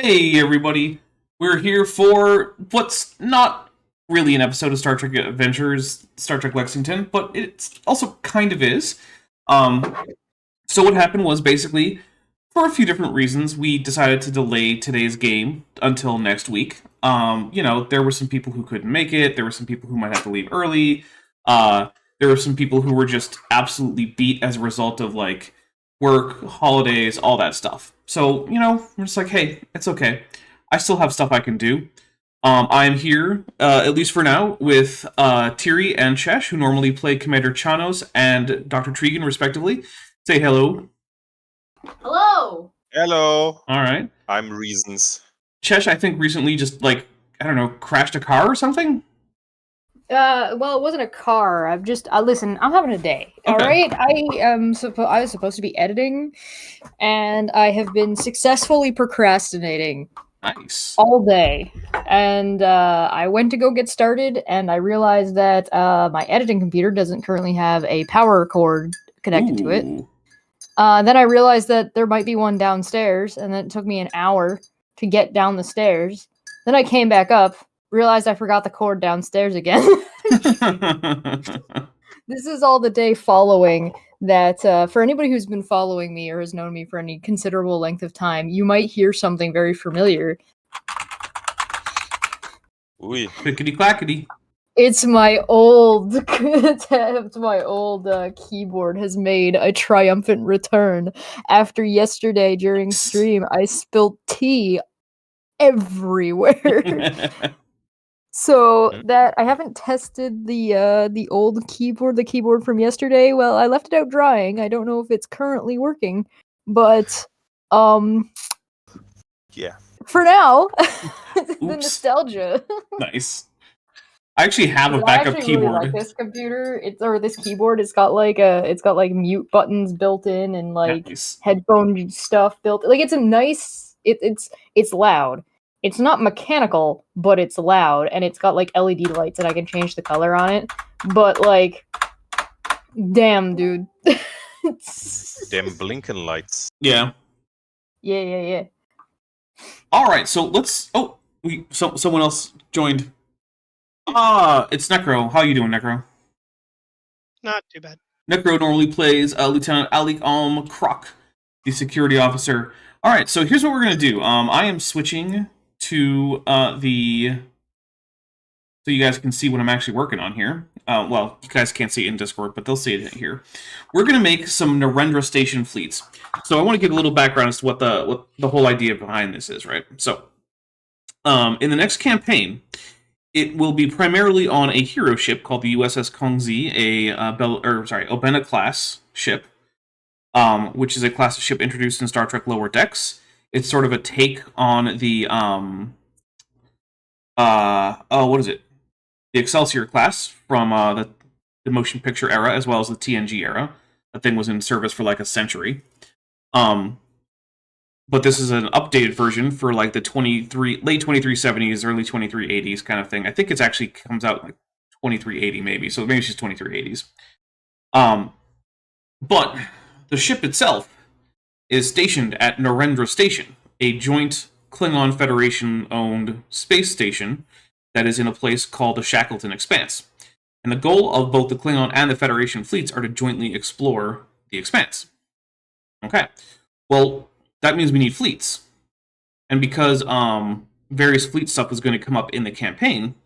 Hey, everybody. We're here for what's not really an episode of Star Trek Adventures, Star Trek Lexington, but it also kind of is. Um, so what happened was basically, for a few different reasons, we decided to delay today's game until next week. There were some people who couldn't make it. There were some people who might have to leave early. Uh, there were some people who were just absolutely beat as a result of, like, work, holidays, all that stuff. So, we're just like, hey, it's okay. I still have stuff I can do. I am here, at least for now, with Tiri and Chesh, who normally play Commander Chanos and Dr. Tregan, respectively. Say hello. Hello! Hello. All right. I'm Reasons. Chesh, I think, recently just, crashed a car or something? Well, it wasn't a car. Listen, I'm having a day. Okay. All right? I was supposed to be editing, and I have been successfully procrastinating Nice. all day. And I went to go get started, and I realized that my editing computer doesn't currently have a power cord connected to it. Ooh. Then I realized that there might be one downstairs, and then it took me an hour to get down the stairs. Then I came back up, realized I forgot the cord downstairs again. This is all the day following that, for anybody who's been following me or has known me for any considerable length of time, you might hear something very familiar. Ooh. Clickety clackety. It's my old keyboard has made a triumphant return. After yesterday during stream, I spilled tea everywhere. So that I haven't tested the old keyboard, the keyboard from yesterday. Well, I left it out drying. I don't know if it's currently working, but Yeah. for now, the Oops. nostalgia. Nice. I actually have a I backup actually keyboard. really like this computer. This keyboard. It's got like mute buttons built in and like Nice. headphone stuff built. Like it's a nice. It's loud. It's not mechanical, but it's loud, and it's got like LED lights, and I can change the color on it. But like, damn, dude. Them blinking lights. Yeah. Yeah. All right, so let's. Oh, someone else joined. It's Necro. How you doing, Necro? Not too bad. Necro normally plays Lieutenant Alik Krok, the security officer. All right, so here's what we're gonna do. I am switching to so you guys can see what I'm actually working on here. Well, you guys can't see it in Discord, but they'll see it here. We're gonna make some Narendra Station fleets. So I want to give a little background as to what the whole idea behind this is, right? So, in the next campaign, it will be primarily on a hero ship called the USS Kongzi, Obena class ship, which is a class of ship introduced in Star Trek Lower Decks. It's sort of a take on the what is it? The Excelsior class from the motion picture era as well as the TNG era. That thing was in service for like a century. But this is an updated version for like the late 2370s, early 2380s kind of thing. I think it actually comes out like 2380 maybe, so maybe it's just 2380s. But the ship itself is stationed at Narendra Station, a joint Klingon Federation-owned space station that is in a place called the Shackleton Expanse. And the goal of both the Klingon and the Federation fleets are to jointly explore the Expanse. Okay. Well, that means we need fleets. And because various fleet stuff was going to come up in the campaign,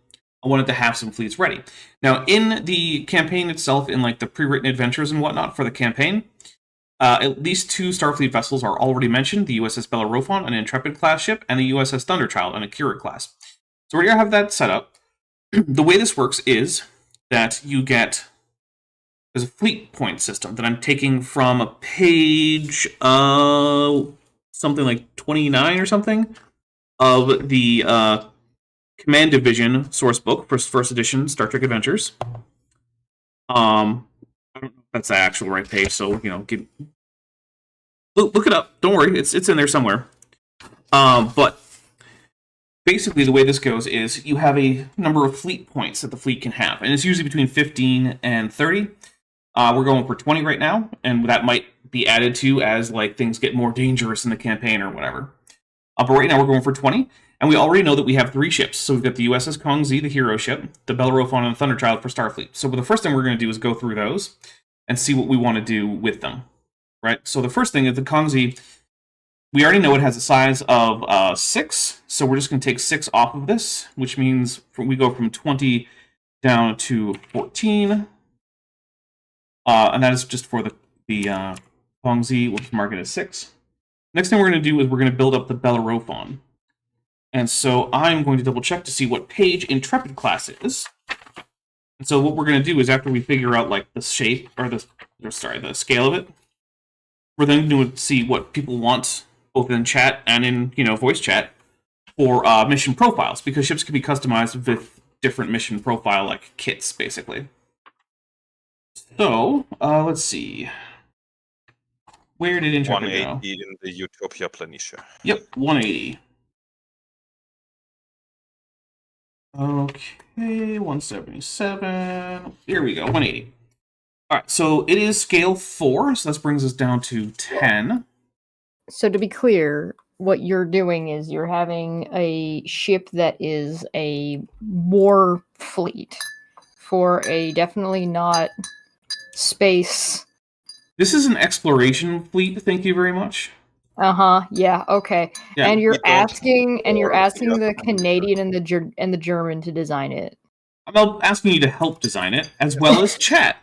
I wanted to have some fleets ready. Now, in the campaign itself, in like the pre-written adventures and whatnot for the campaign, at least 2 Starfleet vessels are already mentioned, the USS Bellerophon, an Intrepid-class ship, and the USS Thunderchild, an Akira-class. So we're going to have that set up. The way this works is that there's a fleet point system that I'm taking from a page, something like 29 or something, of the Command Division sourcebook for first edition Star Trek Adventures. I don't know if that's the actual right page, so look it up. Don't worry, it's in there somewhere. But basically, the way this goes is you have a number of fleet points that the fleet can have, and it's usually between 15 and 30. We're going for 20 right now, and that might be added to as like things get more dangerous in the campaign or whatever. But right now we're going for 20, and we already know that we have 3 ships. So we've got the USS Kongzi, the hero ship, the Bellerophon, and the Thunderchild for Starfleet. So the first thing we're going to do is go through those and see what we want to do with them. Right? So the first thing is the Kongzi. We already know it has a size of 6, so we're just going to take 6 off of this, which means we go from 20 down to 14. And that is just for the Kongzi. We'll just mark it as 6. Next thing we're going to do is we're going to build up the Bellerophon. And so I'm going to double check to see what page Intrepid class is. And so what we're going to do is after we figure out like the shape, or the scale of it, we're then going to see what people want, both in chat and in, voice chat, for mission profiles, because ships can be customized with different mission profile, like kits, basically. So, let's see. Where did Intrepid go? 180 in the Utopia Planitia. Yep, 180. Okay, 177. Here we go, 180. Alright, so it is scale 4, so this brings us down to 10. So to be clear, what you're doing is you're having a ship that is a war fleet for a definitely not space. This is an exploration fleet, thank you very much. Yeah, okay. Yeah, and you're asking the the Canadian and the German to design it. I'm asking you to help design it, as well as chat.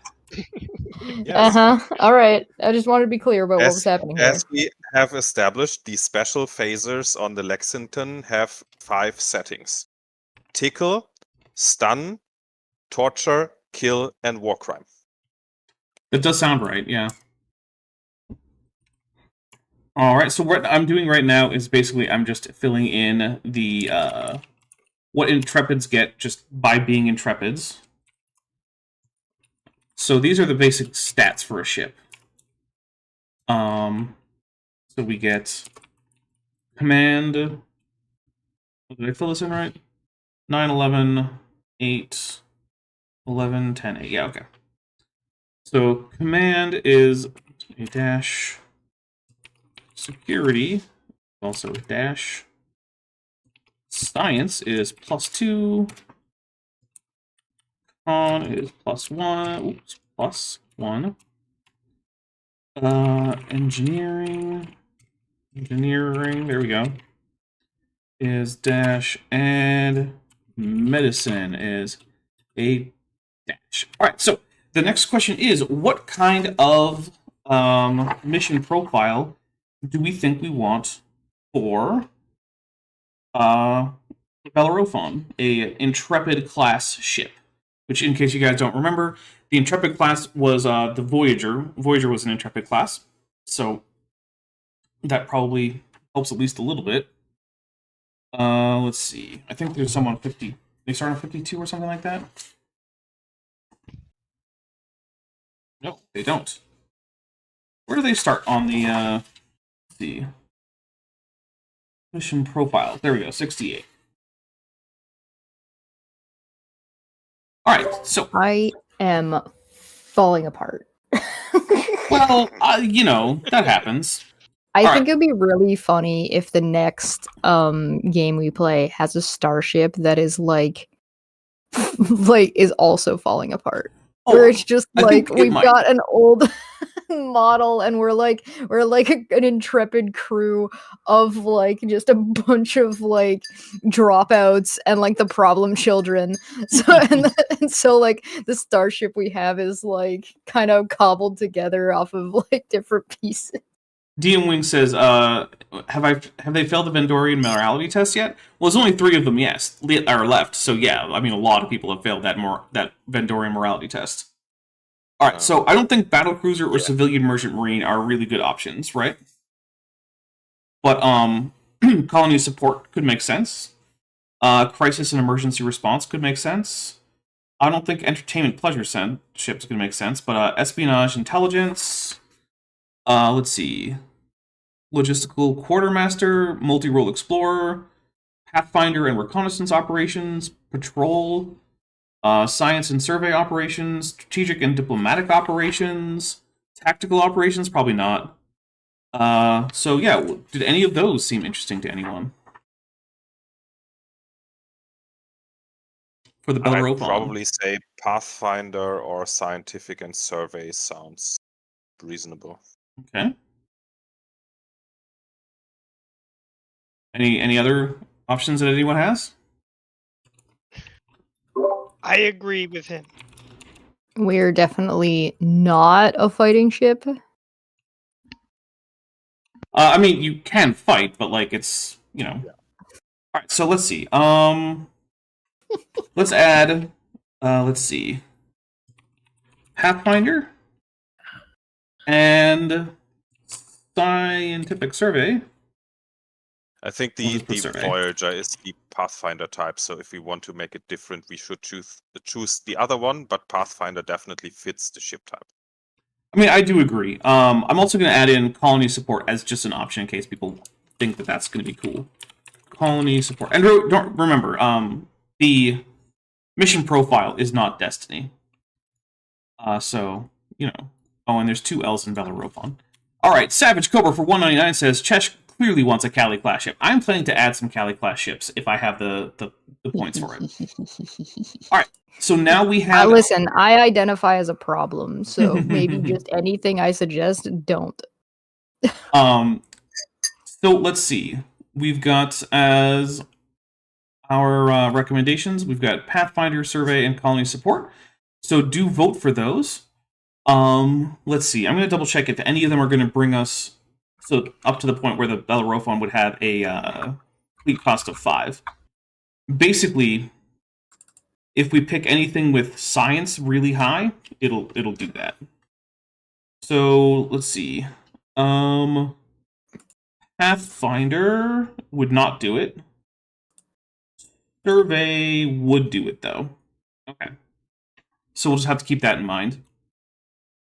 Yes. All right. I just wanted to be clear about what was happening here. As we have established, the special phasers on the Lexington have 5 settings: tickle, stun, torture, kill, and war crime. That does sound right, yeah. Alright, so what I'm doing right now is basically I'm just filling in the what Intrepids get just by being Intrepids. So these are the basic stats for a ship. So we get command. Did I fill this in right? 9, 11, 8, 11, 10, 8. Yeah, okay. So command is a dash. Security, also a dash. Science is +2. Con is +1. Oops, +1. Engineering, there we go, is dash, and medicine is a dash. All right, so the next question is, what kind of mission profile do we think we want for Bellerophon, a Intrepid class ship? Which, in case you guys don't remember, the Intrepid class was the Voyager. Voyager was an Intrepid class, so that probably helps at least a little bit. Let's see. I think there's some on 50. They start on 52 or something like that? No, they don't. Where do they start on the, let's see. Mission profile. There we go, 68. Alright, so... I am falling apart. Well, that happens. I think it'd be really funny if the next game we play has a starship that is like is also falling apart. Where it's just like we've got an old model and we're like an Intrepid crew of like just a bunch of like dropouts and like the problem children. So and so like the starship we have is like kind of cobbled together off of like different pieces. DM Wing says, have they failed the Vendorian morality test yet? Well, there's only 3 of them, are left. So yeah, I mean, a lot of people have failed that Vendorian morality test. All right, so I don't think battlecruiser or civilian merchant marine are really good options, right? But colony support could make sense. Crisis and emergency response could make sense. I don't think entertainment pleasure ships could make sense, but espionage intelligence. Let's see. Logistical quartermaster, multi-role explorer, pathfinder and reconnaissance operations, patrol, science and survey operations, strategic and diplomatic operations, tactical operations, probably not. So yeah, did any of those seem interesting to anyone? For the I'd Bellerophon. probably say Pathfinder or Scientific and Survey sounds reasonable. Okay. Any other options that anyone has? I agree with him. We're definitely not a fighting ship. I mean, you can fight, but like it's All right, so let's see. Let's add. Let's see. Pathfinder and Scientific Survey. I think We'll the just put survey. Voyager is the Pathfinder type, so if we want to make it different, we should choose the other one, but Pathfinder definitely fits the ship type. I mean, I do agree. I'm also going to add in colony support as just an option in case people think that that's going to be cool. Colony support, and don't remember, the mission profile is not Destiny. So Oh, and there's 2 L's in Bellerophon. All right, Savage Cobra for 199 says Chesh clearly wants a Cali class ship. I'm planning to add some Cali class ships if I have the points for it. All right, so now we have. Listen, I identify as a problem, so maybe just anything I suggest, don't. So let's see. We've got as our recommendations, we've got Pathfinder, Survey, and Colony Support. So do vote for those. Let's see. I'm going to double check if any of them are going to bring us up to the point where the Bellerophon would have a fleet cost of 5. Basically, if we pick anything with science really high, it'll do that. So let's see. Pathfinder would not do it. Survey would do it though. Okay. So we'll just have to keep that in mind.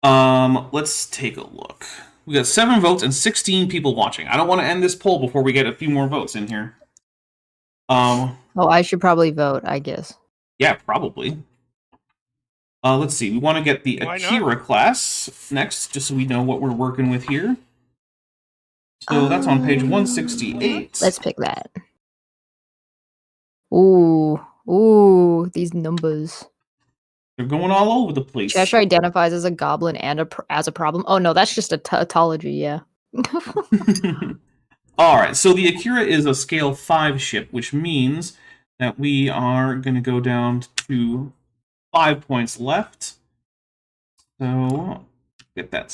Let's take a look. We got 7 votes and 16 people watching. I don't want to end this poll before we get a few more votes in here. Oh, I should probably vote, I guess. Yeah, probably. Let's see. We want to get the Akira class next, just so we know what we're working with here. So that's on page 168. Let's pick that. Ooh, these numbers. They're going all over the place. Cheshire identifies as a goblin and as a problem. Oh no, that's just a tautology, yeah. Alright, so the Akira is a scale 5 ship, which means that we are going to go down to 5 points left. So, get that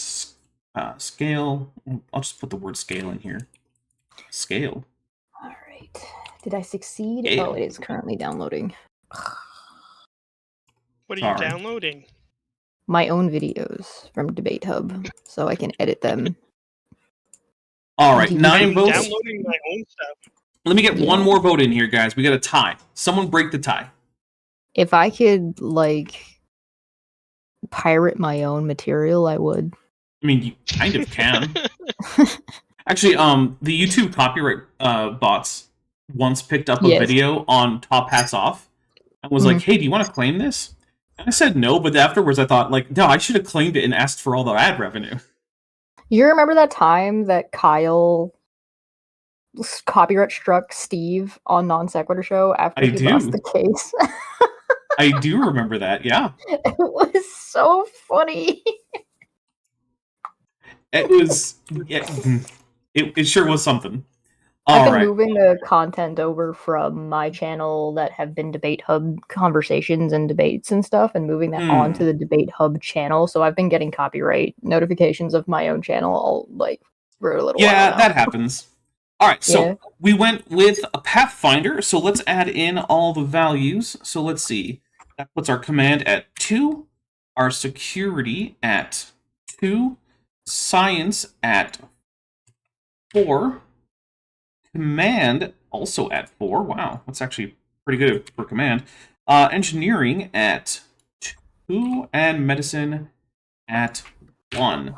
scale. I'll just put the word scale in here. Scale. Alright. Did I succeed? Scale. Oh, it is currently downloading. What are you Sorry. downloading? My own videos from Debate Hub, so I can edit them. Alright, I'm 9 votes. Downloading my own stuff. Let me get one more vote in here, guys. We got a tie. Someone break the tie. If I could, pirate my own material, I would. I mean, you kind of can. Actually, the YouTube copyright bots once picked up a video on Top Hats Off and was like, hey, do you want to claim this? And I said no, but afterwards I thought, no, I should have claimed it and asked for all the ad revenue. You remember that time that Kyle copyright struck Steve on Non Sequitur Show after he lost the case? I do remember that, yeah. It was so funny. It was... Yeah, it sure was something. I've been moving the content over from my channel that have been Debate Hub conversations and debates and stuff, and moving that onto the Debate Hub channel. So I've been getting copyright notifications of my own channel for a little while now. That happens. All right, so we went with a Pathfinder. So let's add in all the values. So let's see. That puts our command at 2, our security at 2, science at 4. Command also at 4. Wow, that's actually pretty good for command. Engineering at 2 and medicine at 1.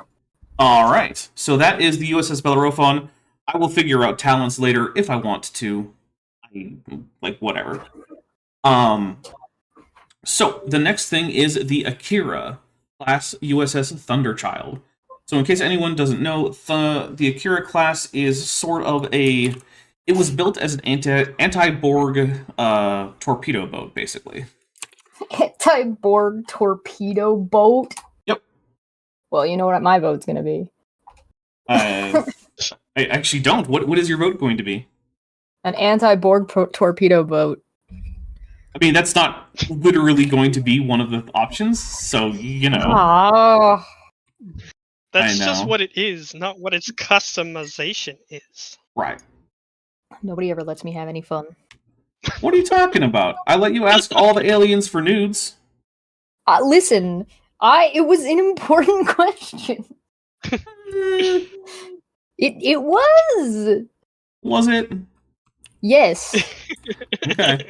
All right, so that is the USS Bellerophon. I will figure out talents later if I want to. Whatever. So the next thing is the Akira class USS Thunderchild. So in case anyone doesn't know, the Akira class is sort of a... It was built as an anti-Borg torpedo boat, basically. Anti-Borg torpedo boat? Yep. Well, you know what my vote's gonna be. I actually don't. What is your vote going to be? An anti-Borg torpedo boat. I mean, that's not literally going to be one of the options, so, you know. Oh. That's I just know. what it is, not what its customization is. Right. Nobody ever lets me have any fun. What are you talking about? I let you ask all the aliens for nudes. Listen, it was an important question. It was. Was it? Yes, Okay.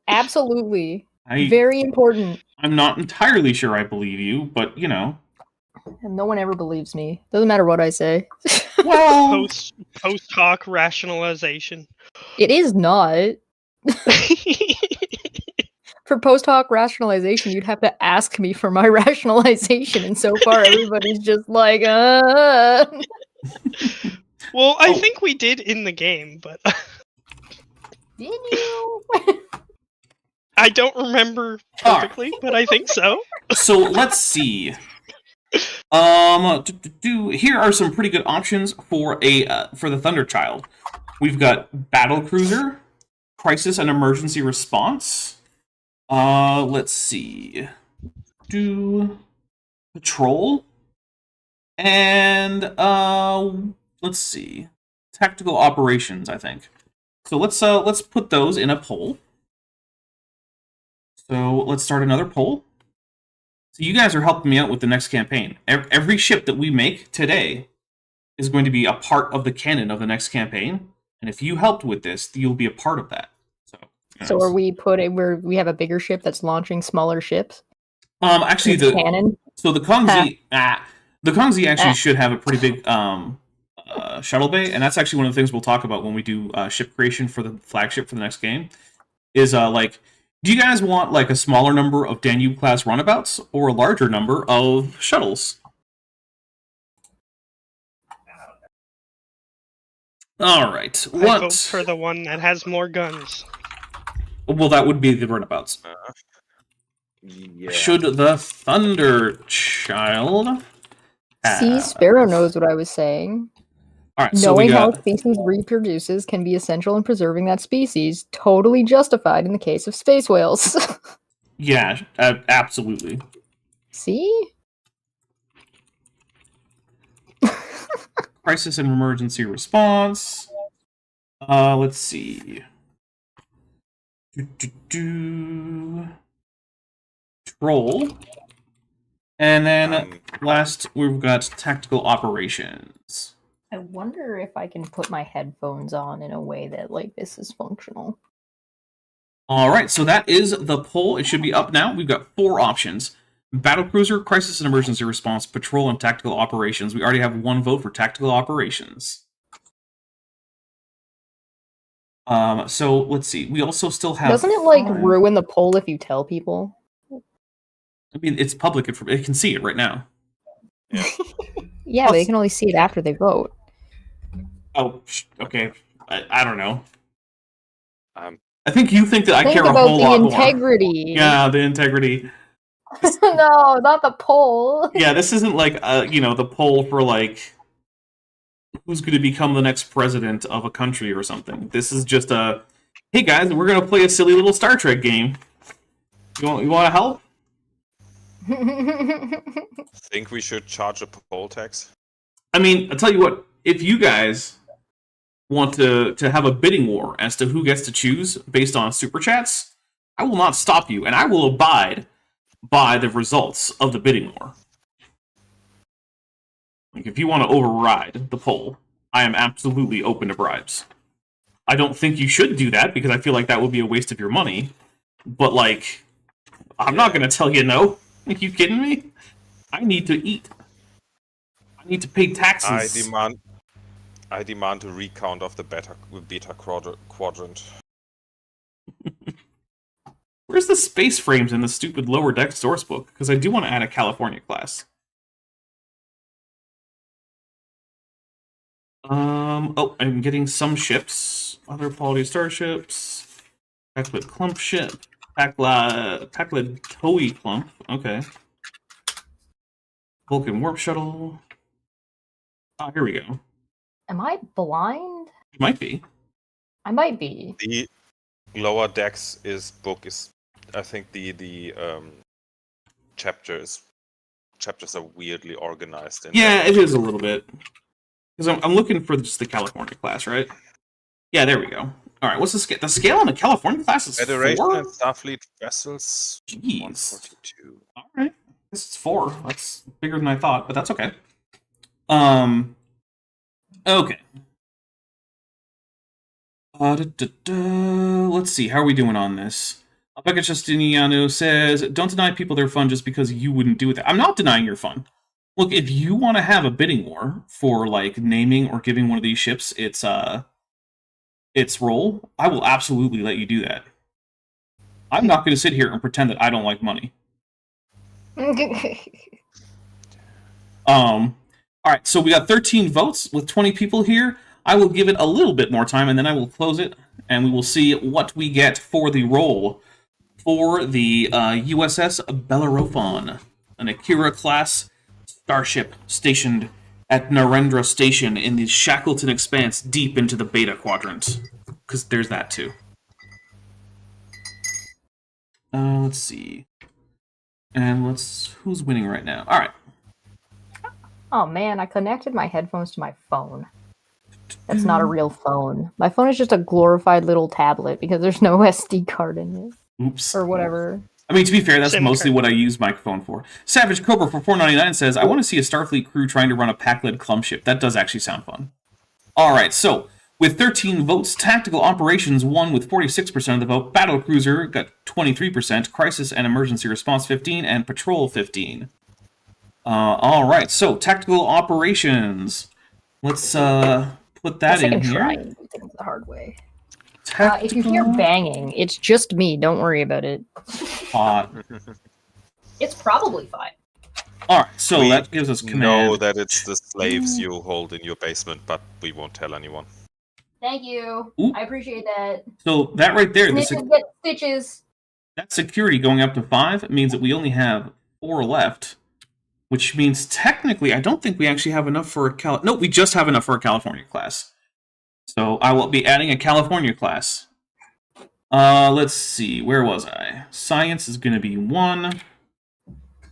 absolutely. I, Very important. I'm not entirely sure I believe you, but, you know. And no one ever believes me. Doesn't matter what I say. Well, Post hoc rationalization. It is not. For post hoc rationalization, you'd have to ask me for my rationalization, and so far everybody's just like, Well, I Oh. think we did in the game, but Did you? I don't remember Alright. perfectly, but I think so. So let's see. Here are some pretty good options for the Thunderchild. We've got Battle Cruiser, Crisis and Emergency Response. Let's see. Patrol, and let's see. Tactical Operations, I think. So let's put those in a poll. So let's start another poll. So you guys are helping me out with the next campaign. Every ship that we make today is going to be a part of the canon of the next campaign. And if you helped with this, you'll be a part of that. So are we we have a bigger ship that's launching smaller ships? Actually, It's canon. So the Kongzi, the Kongzi actually Ah. should have a pretty big shuttle bay, and that's actually one of the things we'll talk about when we do ship creation for the flagship for the next game. Is like, do you guys want like a smaller number of Danube class runabouts or a larger number of shuttles? All right, I what? vote for the one that has more guns. Well, that would be the runabouts. Yeah. Should the Thunderchild See, have... Sparrow knows what I was saying. All right, so we Knowing how got... a species reproduces can be essential in preserving that species. Totally justified in the case of space whales. Yeah, absolutely. See? Crisis and emergency response. Let's see. Troll. And then last, we've got tactical operations. I wonder if I can put my headphones on in a way that, like, this is functional. All right, so that is the poll. It should be up now. We've got 4 options. Battlecruiser, Crisis and Emergency Response, Patrol, and Tactical Operations. We already have 1 vote for Tactical Operations. So, let's see. We also still have... Doesn't it, like, 5. ruin the poll if you tell people? I mean, it's public information. It can see it right now. Yeah, but they can only see it after they vote. Oh, okay. I don't know. Um, I think you think that I Think care a about whole the lot more. integrity. Yeah, the integrity. No, not the poll. Yeah, this isn't like the poll for like who's going to become the next president of a country or something. This is just a, hey guys, we're going to play a silly little Star Trek game. You want to help? think we should charge a poll tax. I mean, I'll tell you what. If you guys want to have a bidding war as to who gets to choose based on super chats, I will not stop you, and I will abide by the results of the bidding war. Like, if you want to override the poll, I am absolutely open to bribes. I don't think you should do that, because I feel like that would be a waste of your money. But, like, I'm not going to tell you no. Are you kidding me? I need to eat. I need to pay taxes. I demand a recount of the beta quadrant. Where's the space frames in the stupid lower deck source book? Because I do want to add a California class. Oh, I'm getting some ships. Other quality starships. Packlet Clump ship. Packlet Toei Clump. Okay. Vulcan Warp Shuttle. Ah, here we go. Am I blind? It might be. I might be. The lower decks is I think the chapters are weirdly organized. Yeah, it is a little bit. Because I'm looking for just the California class, right? Yeah, there we go. All right, what's the scale? The scale on the California class is Federation 4? and Starfleet vessels. Jeez. 142. All right. This is 4. That's bigger than I thought, but that's okay. Okay. Let's see. How are we doing on this? Becca Justiniano says, "Don't deny people their fun just because you wouldn't do it." I'm not denying your fun. Look, if you want to have a bidding war for like naming or giving one of these ships its role, I will absolutely let you do that. I'm not going to sit here and pretend that I don't like money. All right, so we got 13 votes with 20 people here. I will give it a little bit more time, and then I will close it, and we will see what we get for the role for the USS Bellerophon, an Akira-class starship stationed at Narendra Station in the Shackleton Expanse deep into the Beta Quadrant. Because there's that, too. Let's see. And who's winning right now? All right. Oh man, I connected my headphones to my phone. That's not a real phone. My phone is just a glorified little tablet because there's no SD card in it. Oops. Or whatever. I mean, to be fair, that's SIM mostly card. what I use microphone for. Savage Cobra for $4.99 says, "I want to see a Starfleet crew trying to run a pack-led clump ship. That does actually sound fun." All right, so with 13 votes, Tactical Operations won with 46% of the vote. Battle Cruiser got 23%, Crisis and Emergency Response 15, and Patrol 15. All right, so Tactical Operations. Let's put that in here. Try and do things the hard way. Tactical... If you hear banging, it's just me. Don't worry about it. It's probably fine. All right, so We that gives us command. know that it's the slaves you hold in your basement, but we won't tell anyone. Thank you. Ooh. I appreciate that. So that right there, Snitches get stitches. that security going up to 5 means that we only have 4 left, which means technically I don't think we actually have enough for a No, we just have enough for a California class. So I will be adding a California class. Let's see, where was I? Science is going to be 1.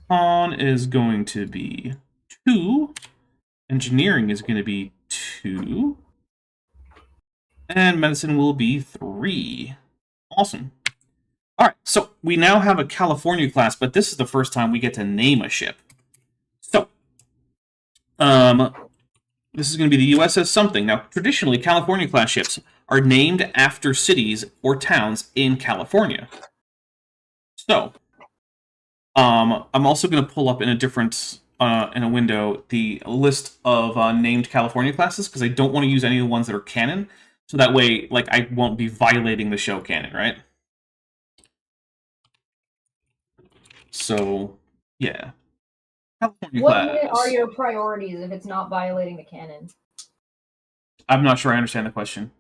Con is going to be 2. Engineering is going to be 2. And medicine will be 3. Awesome. Alright, so we now have a California class, but this is the first time we get to name a ship. So, this is going to be the USS something. Now, traditionally, California class ships are named after cities or towns in California. So, I'm also going to pull up in a different, in a window, the list of named California classes, because I don't want to use any of the ones that are canon, so that way, like, I won't be violating the show canon, right? So, yeah. California What class. are your priorities if it's not violating the canon? I'm not sure I understand the question.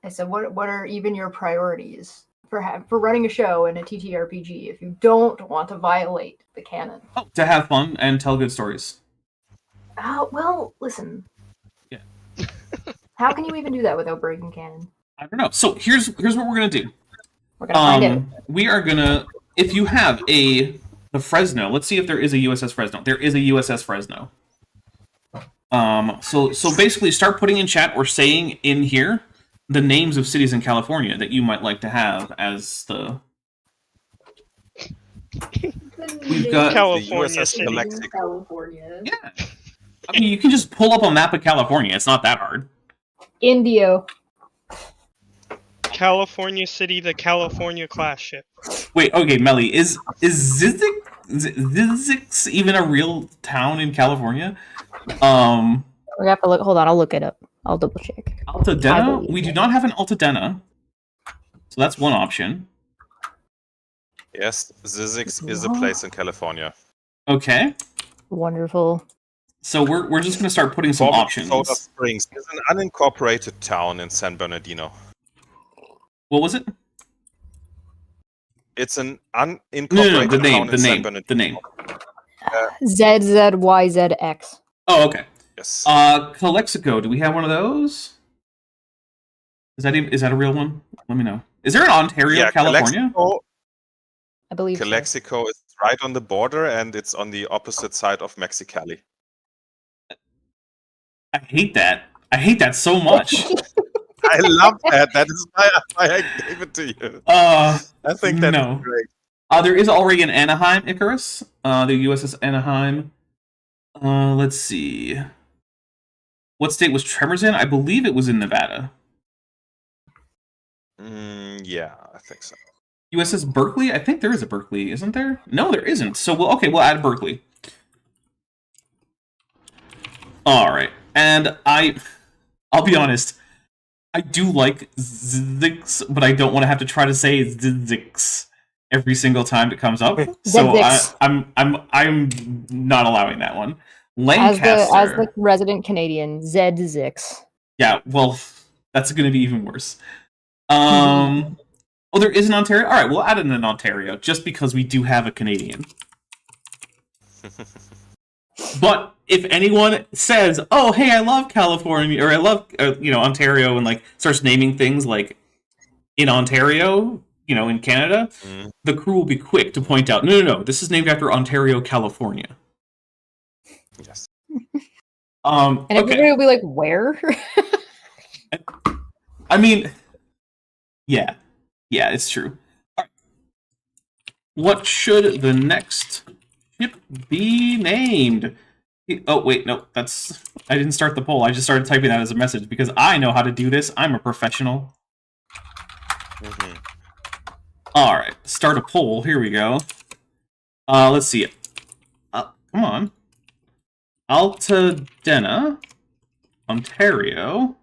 I said, what are even your priorities for running a show in a TTRPG if you don't want to violate the canon? Oh, to have fun and tell good stories. Well, listen. Yeah. How can you even do that without breaking canon? I don't know. So here's what we're gonna do. We're gonna find out. We are gonna, if you have the Fresno, let's see if there is a USS Fresno. There is a USS Fresno. So basically start putting in chat or saying in here the names of cities in California that you might like to have as the... We've got California the USS City. Galactic. California. Yeah. I mean, you can just pull up a map of California. It's not that hard. Indio. California City, the California class ship. Wait, okay, Melly, is Zizix even a real town in California? We have to look. Hold on, I'll look it up. I'll double check. Altadena? We do not have an Altadena. So that's one option. Yes, Zizix is a place in California. Okay. Wonderful. So we're just gonna start putting some Bobby options. Soda Springs is an unincorporated town in San Bernardino. What was it? It's an No, unincorporated the town name, in San Bernardino. the name. ZZYZX. Oh, okay. Yes. Calexico. Do we have one of those? Is that a real one? Let me know. Is there an Ontario, California? I believe so. Calexico is right on the border, and it's on the opposite side of Mexicali. I hate that. I hate that so much. I love that. That is why I gave it to you. I think that's no. great. There is already an Anaheim, Icarus. The USS Anaheim. Let's see. What state was Tremors in? I believe it was in Nevada. Yeah, I think so. USS Berkeley? I think there is a Berkeley, isn't there? No, there isn't. So we'll add Berkeley. All right, and I'll be honest. I do like Zix, but I don't want to have to try to say Zix every single time it comes up. So I'm not allowing that one. Lancaster. As the resident Canadian, Zix. Yeah, well, that's going to be even worse. Oh, there is an Ontario? Alright, we'll add in an Ontario, just because we do have a Canadian. But if anyone says, oh, hey, I love California, or I love, Ontario, and, starts naming things, in Ontario, in Canada, the crew will be quick to point out, no, this is named after Ontario, California. Yes. And everybody will be like, where? I mean... Yeah, it's true. Right. What should the next ship be named? Oh, wait, no, I didn't start the poll. I just started typing that as a message because I know how to do this. I'm a professional. All right, start a poll. Here we go. Let's see. Come on. Altadena, Ontario,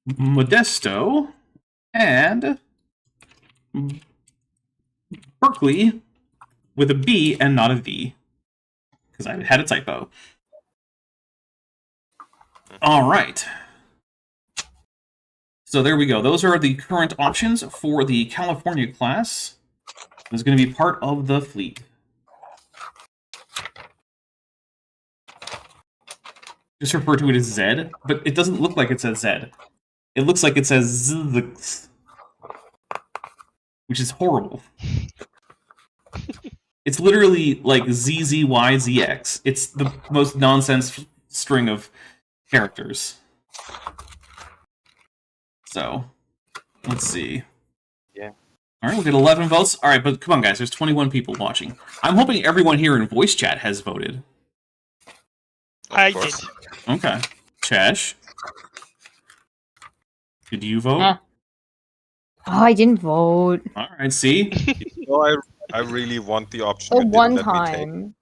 Modesto, and Berkeley with a B and not a V, because I had a typo. All right. So there we go. Those are the current options for the California class. It's going to be part of the fleet. Just refer to it as Z, but it doesn't look like it says Z. It looks like it says Z, which is horrible. It's literally like ZZYZX. It's the most nonsense string of characters. So, let's see. Yeah. Alright, we'll get 11 votes. Alright, but come on, guys. There's 21 people watching. I'm hoping everyone here in voice chat has voted. I did. Okay. Chash? Did you vote? Oh, I didn't vote. Alright, see? I really want the option. The you didn't one let me take. time.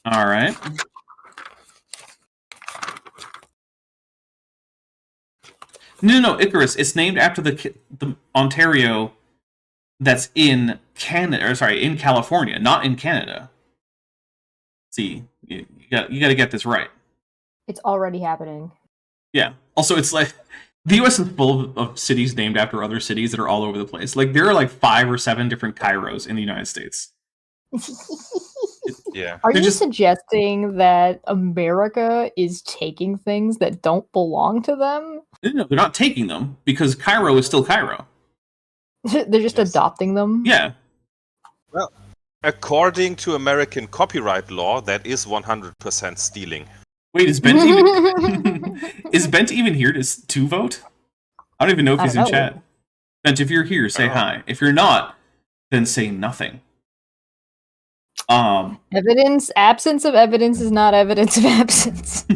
Alright. No, Icarus. It's named after the Ontario that's in Canada, or sorry, in California, not in Canada. See, you got to get this right. It's already happening. Yeah. Also, it's like the U.S. is full of cities named after other cities that are all over the place. Like there are like 5 or 7 different Cairos in the United States. Yeah. Are They're you just- suggesting that America is taking things that don't belong to them? No, they're not taking them because Cairo is still Cairo. They're just Yes. adopting them? Yeah. Well, according to American copyright law, that is 100% stealing. Wait, is Bent even is Bent even here to vote? I don't even know if I he's in don't know. chat. Bent, if you're here, say hi. If you're not, then say nothing. Absence of evidence is not evidence of absence.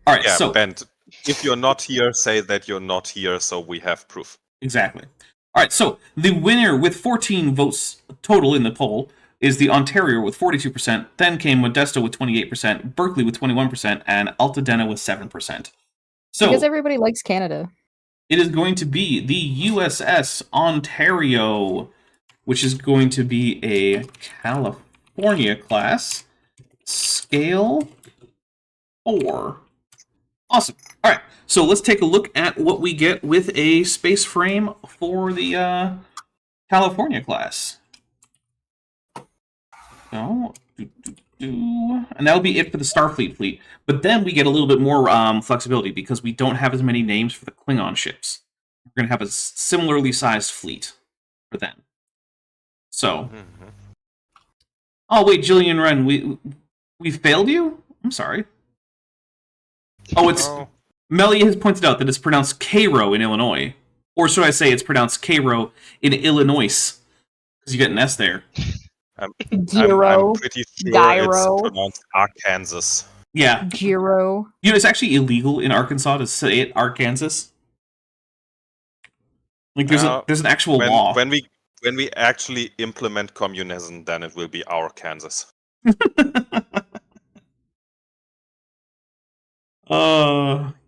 All right, Yeah, so Bent, if you're not here, say that you're not here so we have proof. exactly. All right, so the winner with 14 votes total in the poll is the Ontario with 42%, then came Modesto with 28%, Berkeley with 21%, and Altadena with 7%. So Because everybody likes Canada. it is going to be the USS Ontario, which is going to be a California class, scale 4. Awesome. All right, so let's take a look at what we get with a space frame for the California class. So, and that'll be it for the Starfleet fleet. But then we get a little bit more flexibility because we don't have as many names for the Klingon ships. We're going to have a similarly sized fleet for them. So, oh wait, Jillian Wren, we failed you? I'm sorry. Oh, it's Melly has pointed out that it's pronounced Cairo in Illinois, or should I say it's pronounced Cairo in Illinois? Because you get an S there. I'm Gyro. pretty sure Gyro. it's pronounced Arkansas. Yeah, Gyro. you know it's actually illegal in Arkansas to say it Arkansas. Like there's an actual law. When we actually implement communism, then it will be our Kansas.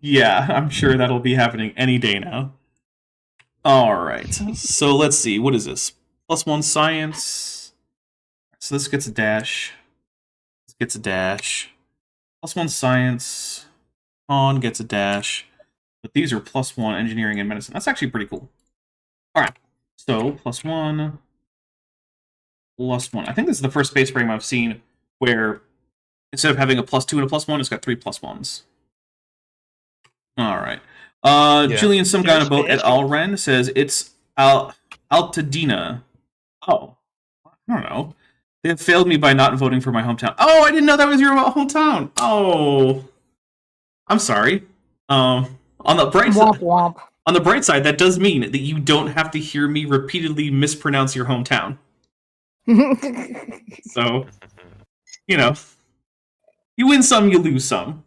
Yeah, I'm sure that'll be happening any day now. Alright, so let's see, what is this? +1 science. So this gets a dash. This gets a dash. +1 science. On gets a dash. But these are +1 engineering and medicine. That's actually pretty cool. Alright, so +1. +1. I think this is the first space frame I've seen where instead of having a +2 and a +1, it's got 3 +1s. All right. Julian, some guy on a boat at Alren says it's Altadena. Oh, I don't know. They have failed me by not voting for my hometown. Oh, I didn't know that was your hometown. Oh, I'm sorry. On the bright Womp side, womp. on the bright side, that does mean that you don't have to hear me repeatedly mispronounce your hometown. So, you know, you win some, you lose some.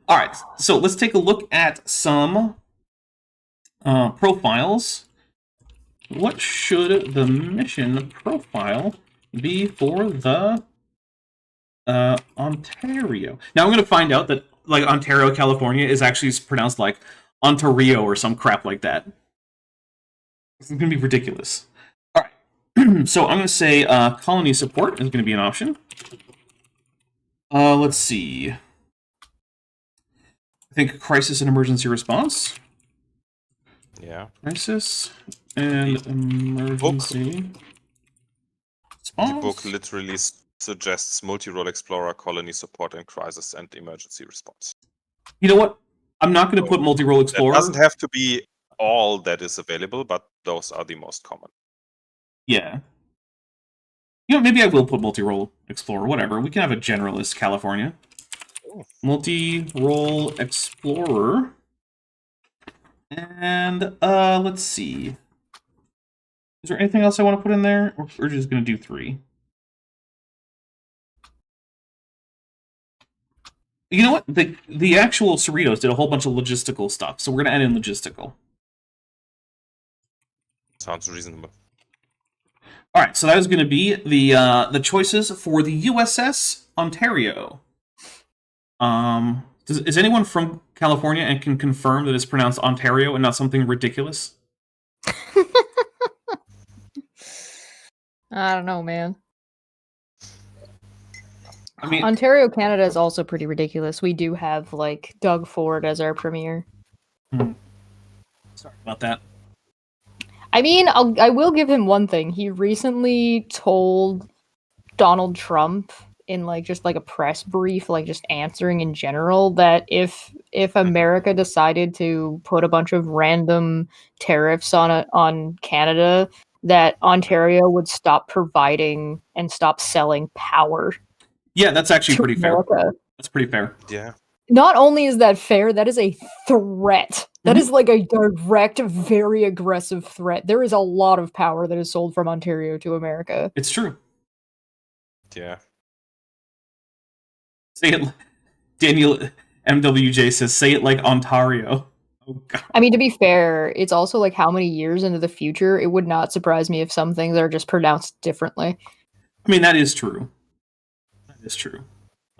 All right, so let's take a look at some profiles. What should the mission profile be for the Ontario? Now I'm going to find out that like Ontario, California is actually pronounced like Ontario or some crap like that. This is going to be ridiculous. All right, so I'm going to say colony support is going to be an option. Let's see. I think crisis and emergency response. Yeah. Crisis and emergency response. The book literally suggests multi-role explorer, colony support, and crisis and emergency response. You know what? I'm not going to put multi-role explorer. It doesn't have to be all that is available, but those are the most common. Yeah. You know, maybe I will put multi-role explorer. Whatever. We can have a generalist California. Multi-role explorer. And let's see. Is there anything else I want to put in there? Or we're just going to do 3. You know what? The actual Cerritos did a whole bunch of logistical stuff, so we're going to add in logistical. Sounds reasonable. All right, so that is going to be the choices for the USS Ontario. Is anyone from California and can confirm that it's pronounced Ontario and not something ridiculous? I don't know, man. I mean, Ontario, Canada is also pretty ridiculous. We do have like Doug Ford as our premier. Sorry about that. I mean, I will give him one thing. He recently told Donald Trump in like just like a press brief, like just answering in general, that if America decided to put a bunch of random tariffs on Canada, that Ontario would stop providing and stop selling power. Yeah, that's actually pretty fair. That's pretty fair. Yeah. Not only is that fair, that is a threat. That is like a direct, very aggressive threat. There is a lot of power that is sold from Ontario to America. It's true. Yeah. Say it. Daniel MWJ says, "Say it like Ontario." Oh God. I mean, to be fair, it's also like how many years into the future. It would not surprise me if some things are just pronounced differently. I mean, that is true. That is true.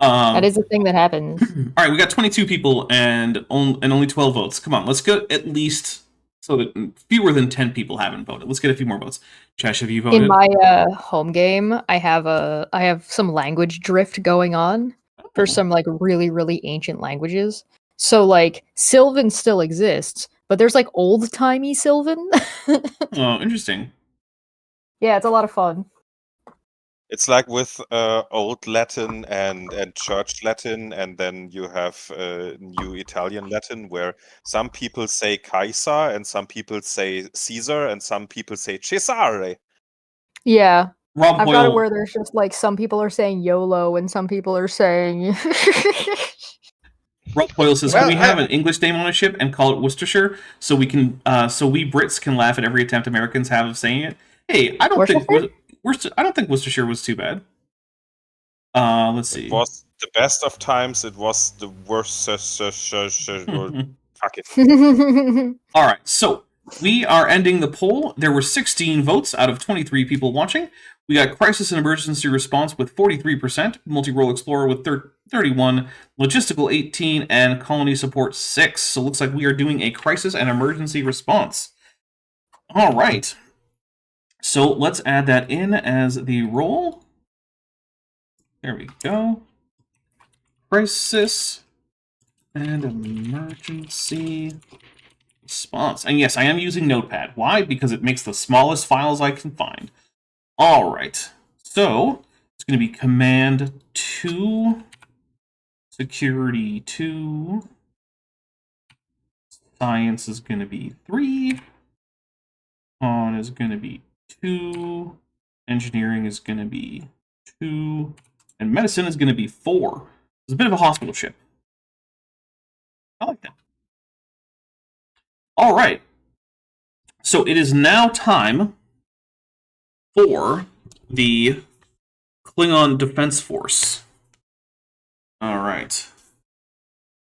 That is the thing that happens. All right, we got 22 people and only 12 votes. Come on, let's go at least so that fewer than 10 people haven't voted. Let's get a few more votes. Chesh, have you voted? In my home game, I have some language drift going on. for some like really, really ancient languages. So like Sylvan still exists, but there's like old timey Sylvan. Oh, interesting. Yeah, it's a lot of fun. It's like with Old Latin and Church Latin, and then you have New Italian Latin, where some people say Caesar, and some people say Caesar, and some people say Cesare. Yeah. Rob I've got it Hoyle, where there's just like some people are saying YOLO and some people are saying Rob Hoyle says, Well, "Can we have an English name on a ship and call it Worcestershire, so we can, so we Brits can laugh at every attempt Americans have of saying it?" Hey, I don't think I don't think Worcestershire was too bad. Let's see. It was the best of times. It was the worst. Fuck it. All right, so we are ending the poll. There were 16 votes out of 23 people watching. We got Crisis and Emergency Response with 43%, Multi-Role Explorer with 31, Logistical 18, and Colony Support 6. So it looks like we are doing a Crisis and Emergency Response. All right. So let's add that in as the roll. There we go. Crisis and Emergency Response. And yes, I am using Notepad. Why? Because it makes the smallest files I can find. All right. So it's going to be Command 2, Security 2, Science is going to be 3, Con is going to be 2, Engineering is going to be 2, and Medicine is going to be 4. It's a bit of a hospital ship. I like that. All right. So it is now time for the Klingon Defense Force. All right.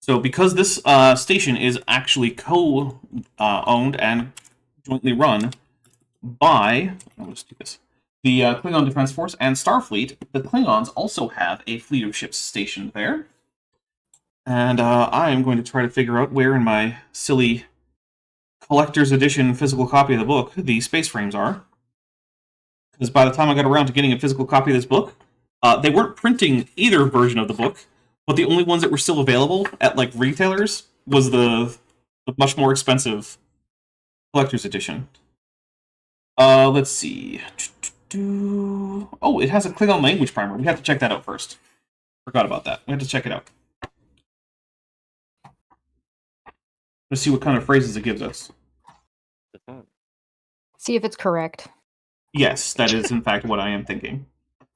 So because this station is actually co-owned and jointly run by, let's do this, the Klingon Defense Force and Starfleet, the Klingons also have a fleet of ships stationed there. And I am going to try to figure out where in my silly collector's edition physical copy of the book the space frames are. Because by the time I got around to getting a physical copy of this book, they weren't printing either version of the book, but the only ones that were still available at like retailers was the much more expensive collector's edition. Let's see. Oh, it has a Klingon language primer. We have to check that out first. Forgot about that. We have to check it out. Let's see what kind of phrases it gives us. see if it's correct. Yes, that is in fact what I am thinking.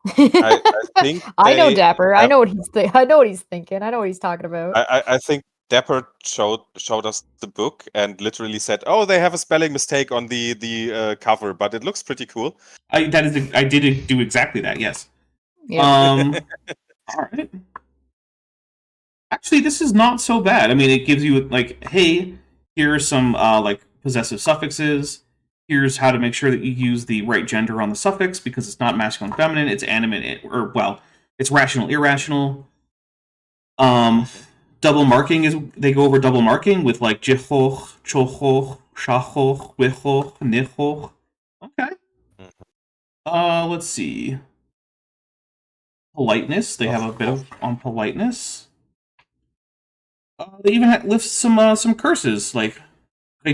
I think I know they Dapper. I have- know what he's I know what he's thinking. I know what he's talking about. I think Dapper showed us the book and literally said, "Oh, they have a spelling mistake on the cover, but it looks pretty cool." I did do exactly that. Yes. Yeah. All right. Actually, this is not so bad. I mean, it gives you like, hey, here are some like possessive suffixes. Here's how to make sure that you use the right gender on the suffix because it's not masculine, feminine. It's animate, or well, it's rational, irrational. Double marking is they go over double marking with like jihoch, chochoch, shachoch, wichoch, nichoch. Okay. Let's see. Politeness. They have a bit of on politeness. They even list some curses like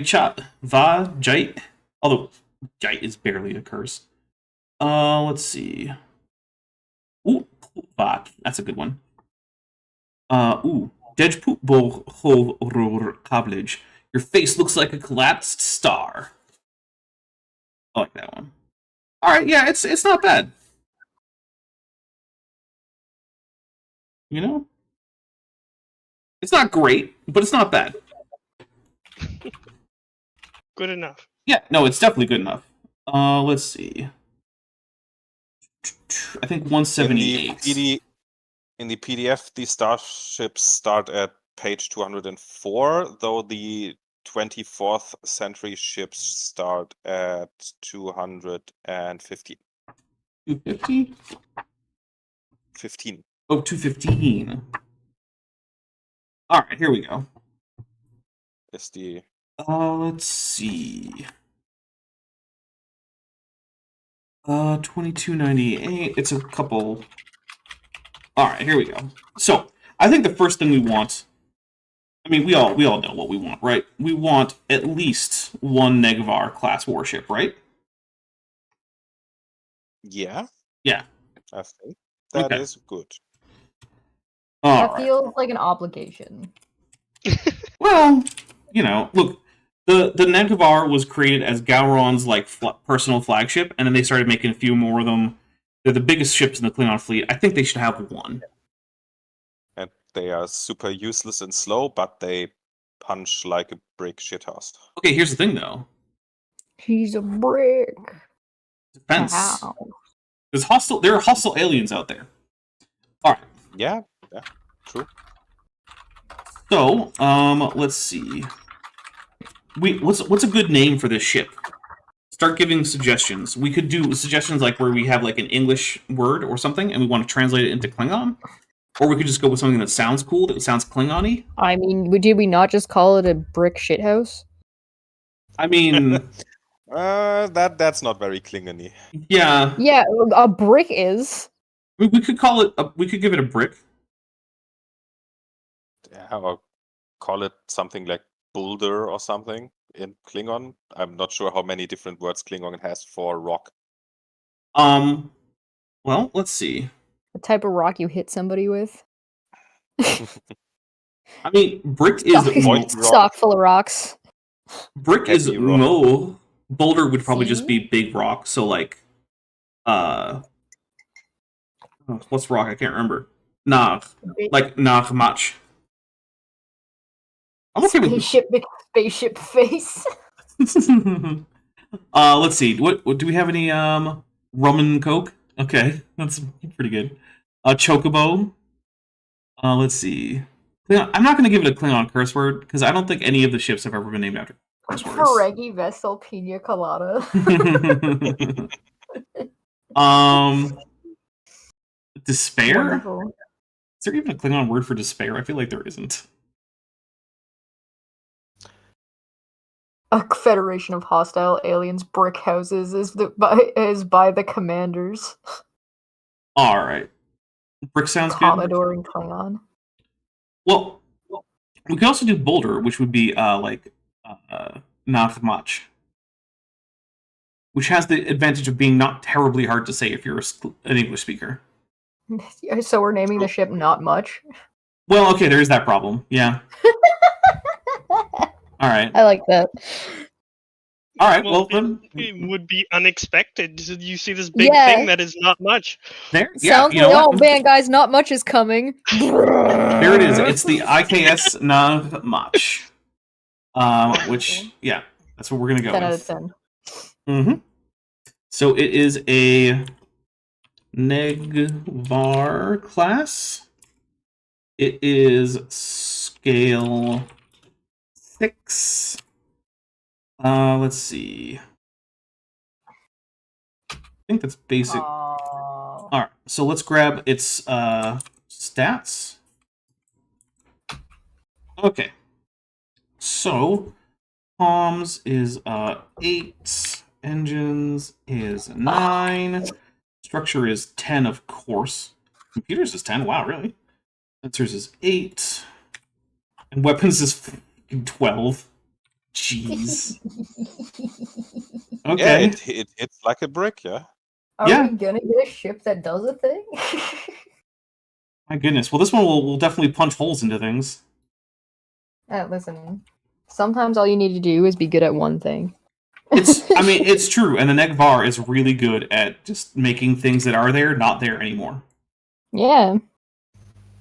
chat, va, jite. Although jite is barely a curse. Let's see. Ooh, va. That's a good one. Ooh. Dej poop bo ho ror kablage. Your face looks like a collapsed star. I like that one. Alright, yeah, it's not bad. You know? It's not great, but it's not bad. Good enough. Yeah, no, it's definitely good enough. Let's see. I think 178. In the PDF, the starships start at page 204, though the 24th century ships start at 250. 250? 15. Oh, 215. Alright, here we go. Is the Let's see. 2298. It's a couple All right, here we go. So I think the first thing we want. I mean, we all know what we want, right? We want at least one Negvar class warship, right? Yeah, Yeah. I think that Okay. is good. All That right. feels like an obligation. Well, look, the Negvar was created as Gowron's like personal flagship, and then they started making a few more of them. They're the biggest ships in the Klingon fleet. I think they should have one. And they are super useless and slow, but they punch like a brick shithouse. Okay, here's the thing though. He's a brick. Defense. Wow. There are hostile aliens out there. All right. Yeah, true. So, let's see. What's a good name for this ship? Start giving suggestions. We could do suggestions like where we have like an English word or something, and we want to translate it into Klingon, or we could just go with something that sounds cool, that sounds Klingon-y. I mean, did we not just call it a brick shithouse? I mean, That's not very Klingon-y. yeah. Yeah, a brick is. We could call it. We could give it a brick. Yeah, or call it something like boulder or something in Klingon. I'm not sure how many different words Klingon has for rock. Well, let's see. The type of rock you hit somebody with. I mean, brick is Void rock. Stock full of rocks. brick is Heavy rock. no. Boulder would probably just See? be big rock. So like, what's rock? I can't remember. Nah, like much. I'm okay with. Spaceship face. Let's see. What do we have? Any rum and coke? Okay, that's pretty good. Chocobo. Let's see. I'm not going to give it a Klingon curse word because I don't think any of the ships have ever been named after curse words. Ferengi vessel pina colada. Despair? Wonderful. Is there even a Klingon word for despair? I feel like there isn't. A federation of hostile aliens brick houses is by the commanders. All right. Brick sounds good. Commodore in Klingon. Well, we could also do boulder, which would be not much, which has the advantage of being not terribly hard to say if you're an English speaker. So we're naming the ship Not Much. Well, okay, there is that problem. Yeah. All right. I like that. All right. Well, it would be unexpected. You see this big Yeah. thing that is not much. there. Yeah. Sounds You know like, oh what? man, guys, Not Much is coming. There it is. It's the IKS Not Much. Which, yeah, that's what we're gonna go 10 out with. of 10. Mm-hmm. So it is a Negvar class. It is scale 6. Let's see. I think that's basic. All right, so let's grab its stats. Okay. So, comms is 8, engines is 9, structure is 10, of course. Computers is 10. Wow, really? Sensors is 8, and weapons is 12. Jeez. Okay. Yeah, it hits like a brick, yeah. Are Yeah. we gonna get a ship that does a thing? My goodness. Well, this one will definitely punch holes into things. Listen, sometimes all you need to do is be good at one thing. I mean, it's true, and the Negvar is really good at just making things that are there not there anymore. Yeah.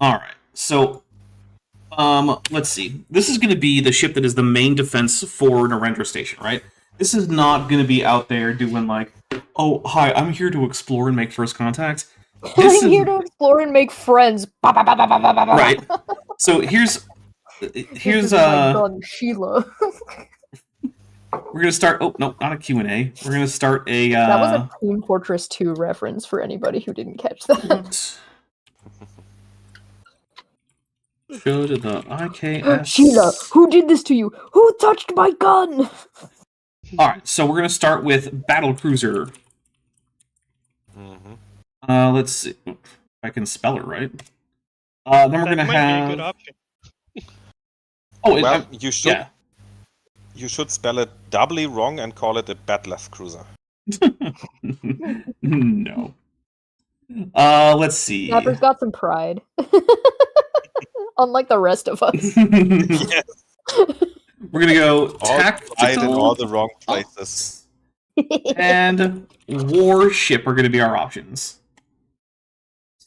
All right, so let's see. This is going to be the ship that is the main defense for Narendra Station, right? This is not going to be out there doing like, oh, hi, I'm here to explore and make first contact. This I'm here to explore and make friends. Right. So here's This is my gun, Sheila. we're gonna start. Oh no, not a Q&A. We're gonna start a. That was a Team Fortress 2 reference for anybody who didn't catch that. Go to the IKS. Sheila, who did this to you? Who touched my gun? All right, so we're gonna start with battle cruiser. Mm-hmm. Let's see. If I I can spell it right. Then we're That gonna might have. be a good option. Oh, Well, you should yeah. you should spell it doubly wrong and call it a Bat'leth cruiser. No. Let's see. Dapper's got some pride. Unlike the rest of us. Yes, We're gonna go all right in tactical all the wrong places. and warship are gonna be our options.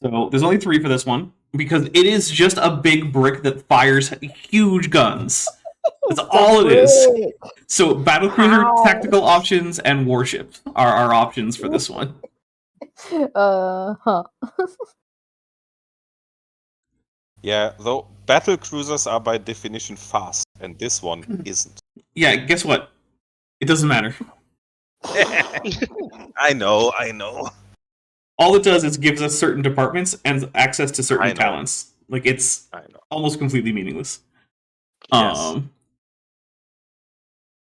So there's only 3 for this one because it is just a big brick that fires huge guns. That's all it is. Brick. So battlecruiser, Ow. tactical options, and warship are our options for this one. Huh. Yeah, though battle cruisers are by definition fast, and this one isn't. Yeah, guess what? It doesn't matter. I know. All it does is gives us certain departments and access to I certain know. talents. Like it's I know. almost completely meaningless. Yes.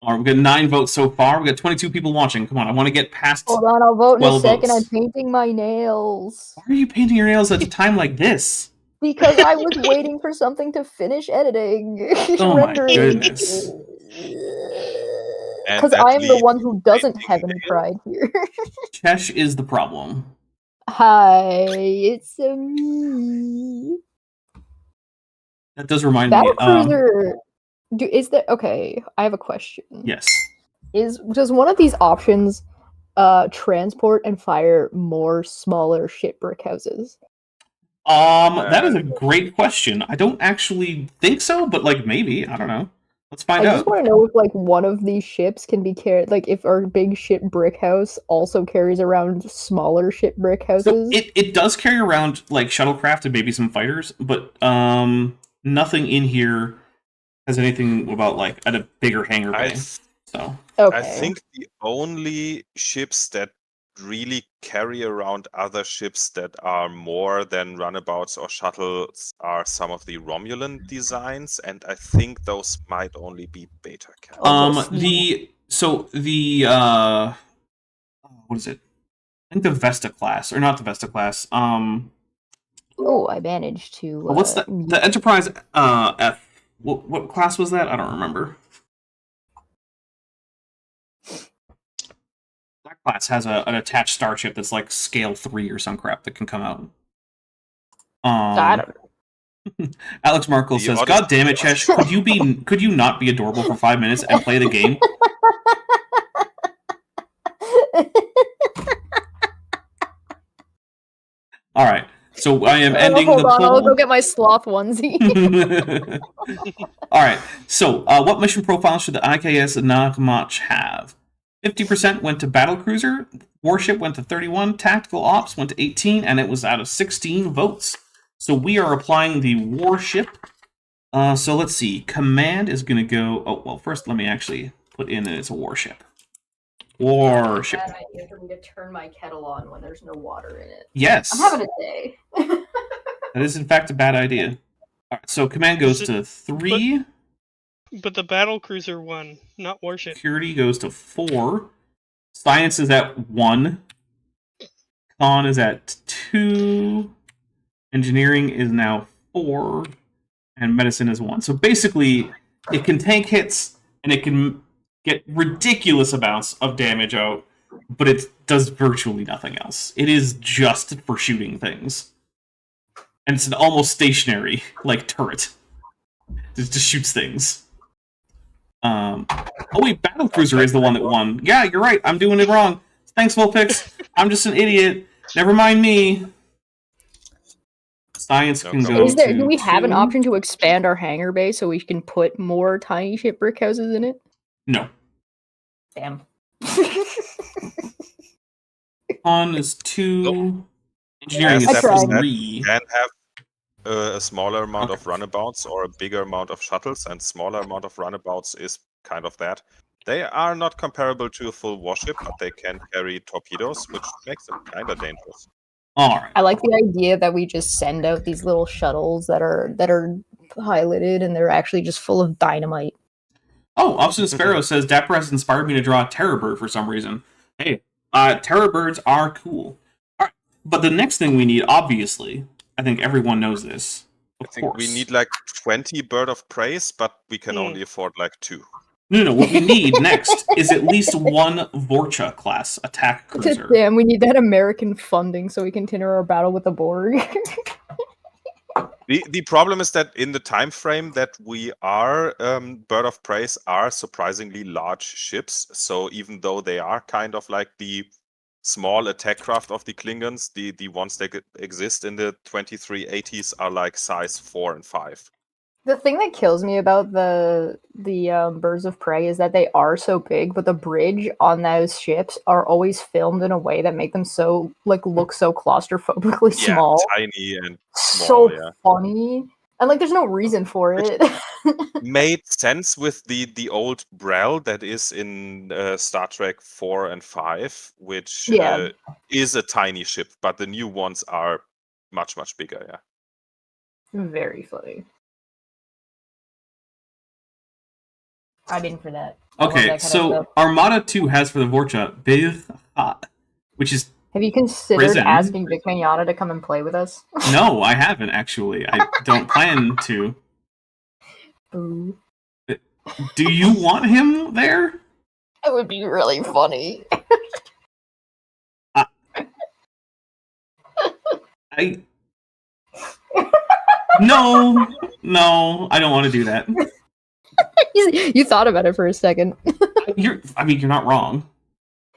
All right, we've got 9 votes so far. We've got 22 people watching. Come on, I want to get past. Hold on, I'll vote in a 12 second. votes. I'm painting my nails. Why are you painting your nails at a time like this? Because I was waiting for something to finish editing. Oh my rendering. goodness. And Because that I am the leaves one who doesn't painting have any nails. pride here. Chesh is the problem. Hi, it's me. That does remind me. Battlecruiser. Is there okay? I have a question. Yes. Does one of these options transport and fire more smaller ship brick houses? That is a great question. I don't actually think so, but like maybe. I don't know. Let's find I out. just want to know if like one of these ships can be carried, like if our big ship brick house also carries around smaller ship brick So houses. it does carry around like shuttlecraft and maybe some fighters, but nothing in here has anything about like a bigger hangar bay. So Okay. I think the only ships that really carry around other ships that are more than runabouts or shuttles are some of the Romulan designs, and I think those might only be beta cats. what is it? I think the Vesta class, or not the Vesta class. Oh, I managed to. What's the Enterprise F? What class was that? I don't remember. That class has an attached starship that's like scale 3 or some crap that can come out. I don't know. Alex Markle The says, Odyssey- "God damn it, Chesh! Could you not be adorable for 5 minutes and play the game?" All right, so I am ending Hold the on, I'll go poll. get my sloth onesie. All right, so what mission profiles should the IKS Nagamach have? 50% went to battlecruiser, warship went to 31, tactical ops went to 18, and it was out of 16 votes. So we are applying the warship. So let's see. Command is going to go. Oh well, first let me actually put in that it's a warship. Warship. Bad idea for me to turn my kettle on when there's no water in it. Yes, I'm having a day. that is in fact a bad idea. All right, so command goes to 3. But the battlecruiser won, not warship. Security goes to 4. Science is at 1. Con is at 2. Engineering is now 4. And medicine is 1. So basically, it can tank hits, and it can get ridiculous amounts of damage out, but it does virtually nothing else. It is just for shooting things. And it's an almost stationary, like, turret. It just shoots things. Oh wait, Battlecruiser is the one that won. Yeah, you're right. I'm doing it wrong. Thanks, Volpix. I'm just an idiot. Never mind me. Science can go Do we have an 2. option to expand our hangar bay so we can put more tiny ship brick houses in it? No. Damn. Con is 2. Nope. Engineering As is tried. 3. You can have a smaller amount of runabouts or a bigger amount of shuttles, and smaller amount of runabouts is kind of that. They are not comparable to a full warship, but they can carry torpedoes, which makes them kind of dangerous. Alright. I like the idea that we just send out these little shuttles that are piloted and they're actually just full of dynamite. Oh, Obstinate Sparrow says Dapper has inspired me to draw a terror bird for some reason. Hey, terror birds are cool. Alright. But the next thing we need, obviously, I think everyone knows this. I Of think course, we need like 20 bird of praise, but we can Hmm. only afford like 2. No. What we need next is at least one Vorcha class attack cruiser. Damn, we need that American funding so we can continue our battle with the Borg. The problem is that in the time frame that we are, bird of praise are surprisingly large ships. So even though they are kind of like the small attack craft of the Klingons, the ones that exist in the 2380s are like size 4 and 5. The thing that kills me about the birds of prey is that they are so big, but the bridge on those ships are always filmed in a way that make them so look so claustrophobically small. Yeah, tiny and So small, yeah. funny, and like there's no reason for it. Made sense with the old Brel that is in Star Trek 4 and 5, which Yeah. is a tiny ship, but the new ones are much, much bigger, yeah. Very funny. I didn't for that. I love that Okay, kind of so stuff. Armada 2 has for the Vorcha Birhat, which is Have you considered prison. asking Vic Mignogna to come and play with us? no, I haven't actually. I don't plan to. Boo. Do you want him there? That would be really funny. I no, I don't want to do that. You thought about it for a second. You're not wrong.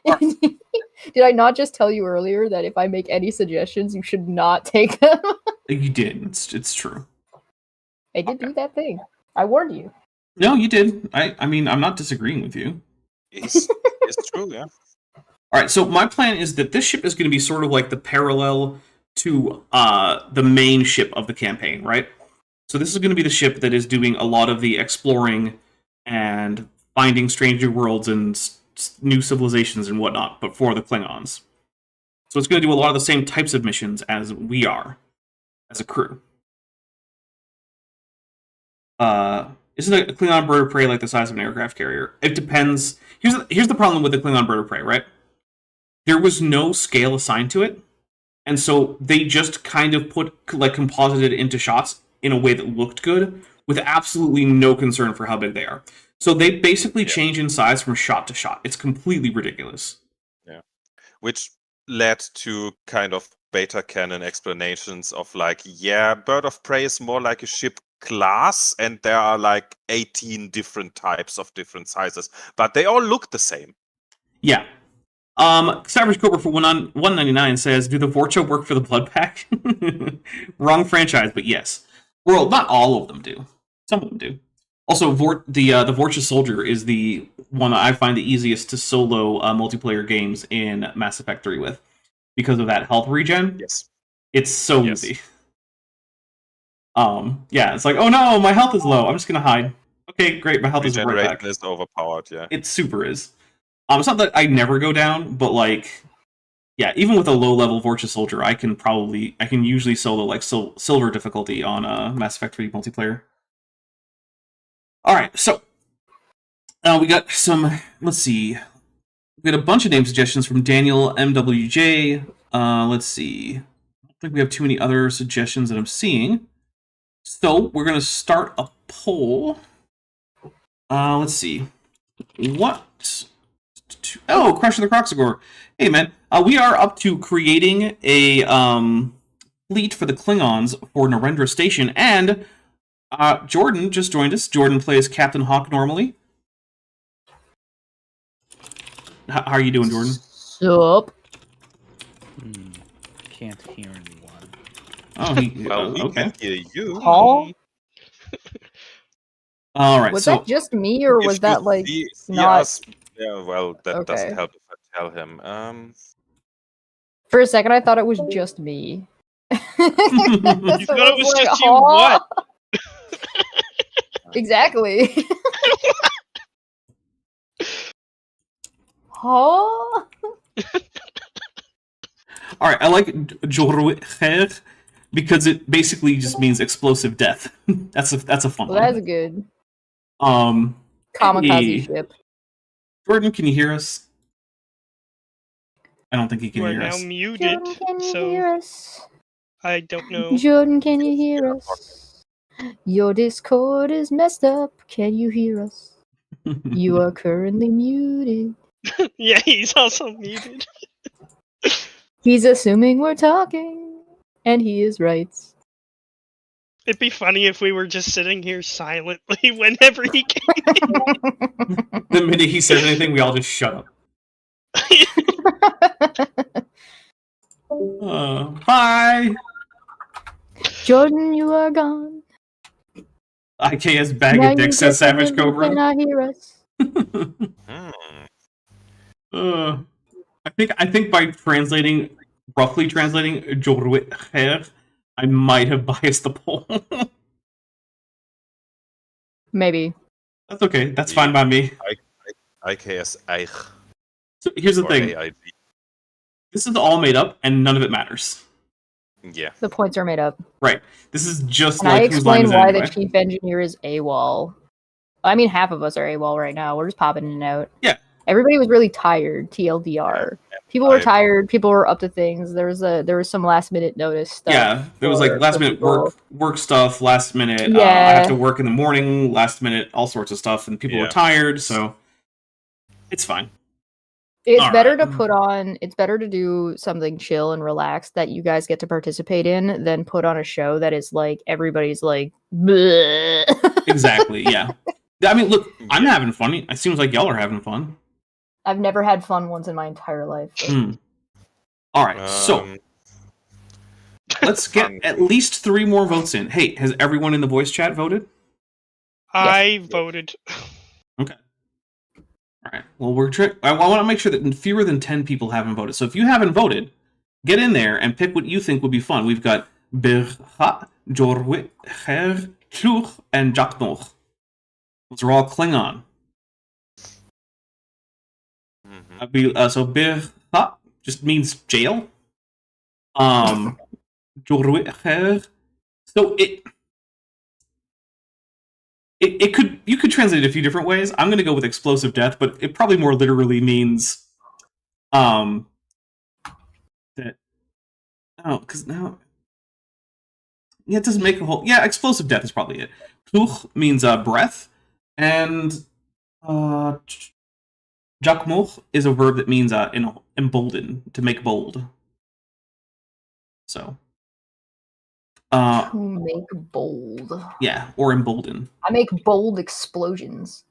Did I not just tell you earlier that if I make any suggestions, you should not take them? You did. It's true. I did do that thing. I warned you. No, you did. I mean, I'm not disagreeing with you. It's true, yeah. All right, so my plan is that this ship is going to be sort of like the parallel to the main ship of the campaign, right? So this is going to be the ship that is doing a lot of the exploring and finding stranger worlds and new civilizations and whatnot, but for the Klingons. So it's going to do a lot of the same types of missions as we are, as a crew. Isn't a Klingon bird of prey like the size of an aircraft carrier? It depends. Here's the problem with the Klingon bird of prey, right? There was no scale assigned to it, and so they just kind of composited into shots in a way that looked good, with absolutely no concern for how big they are. So they basically change in size from shot to shot. It's completely ridiculous. Yeah. Which led to kind of beta canon explanations of like, yeah, bird of prey is more like a ship class, and there are like 18 different types of different sizes, but they all look the same. Yeah. Savage Cobra for 199 says, "Do the Vorcha work for the Blood Pack?" Wrong franchise, but yes. Well, not all of them do. Some of them do. Also, the Vorcha Soldier is the one that I find the easiest to solo multiplayer games in Mass Effect 3 with, because of that health regen. Yes. It's so easy. Yeah, it's like, oh no, my health is low. I'm just gonna hide. Okay, great, my health is right back. Is overpowered, yeah. It super is. It's not that I never go down, but like, yeah, even with a low level Vorcha Soldier, I can usually solo like silver difficulty on Mass Effect 3 multiplayer. All right, so we got some. Let's see, we got a bunch of name suggestions from Daniel MWJ. Let's see, I don't think we have too many other suggestions that I'm seeing. So we're gonna start a poll. Let's see, what? Oh, Crusher the Croxagore. Hey, man. We are up to creating a fleet for the Klingons for Narendra Station, and Jordan just joined us. Jordan plays Captain Hawk normally. How are you doing, Jordan? Sup? Can't hear anyone. Oh, we okay. can hear you. Paul? All right. Was so that just me, or If was you that like see not? us- yeah, well, that Okay. doesn't help if I tell him. For a second, I thought it was just me. You thought it was just you? What? Exactly. Huh? all right. I like Jorwer because it basically just means explosive death. that's a fun Well, one. that's good. Kamikaze Kamikaze ship. Jordan, can you hear us? I don't think he can You are hear now us. muted, Jordan, can you so hear us? I don't know. Jordan, can you hear us? Your Discord is messed up. Can you hear us? You are currently muted. Yeah, he's also muted. He's assuming we're talking, and he is right. It'd be funny if we were just sitting here silently whenever he came. The minute he says anything, we all just shut up. Bye! Jordan, you are gone. IKS bag Now of dick you says Savage definitely Cobra. cannot hear us. I think by roughly translating Jorwit Her, I might have biased the poll. Maybe. That's okay. That's fine by me. IKS Eich. So here's the Or thing. AIG. This is all made up, and none of it matters. Yeah. The points are made up. Right. This is just And I like whose line explain is it why anyway. the chief engineer is AWOL. I mean, half of us are AWOL right now. We're just popping in and out. Yeah. Everybody was really tired. TLDR. People were tired. People were up to things. There was some last minute notice stuff. Yeah, there was like last minute people. work stuff, last minute I Yeah. have to work in the morning, last minute all sorts of stuff, and people were tired, so it's fine. It's All better right. to put on. It's better to do something chill and relaxed that you guys get to participate in than put on a show that is like everybody's like. Bleh. Exactly. Yeah. I mean, look, I'm having fun. It seems like y'all are having fun. I've never had fun once in my entire life. All right, so let's get at least 3 more votes in. Hey, has everyone in the voice chat voted? I voted. Okay. All right. Well, I want to make sure that fewer than 10 people haven't voted. So if you haven't voted, get in there and pick what you think would be fun. We've got Birha, Jorwit, Her, Tluch, and Jaknoch. Those are all Klingon. So Birha just means jail. Jorwit, Her. So it could, you could translate it a few different ways. I'm going to go with explosive death, but it probably more literally means that because now it doesn't make a whole explosive death is probably it. Pluch means breath, and jakmoch is a verb that means embolden, to make bold. So To make bold. Yeah, or embolden. I make bold explosions.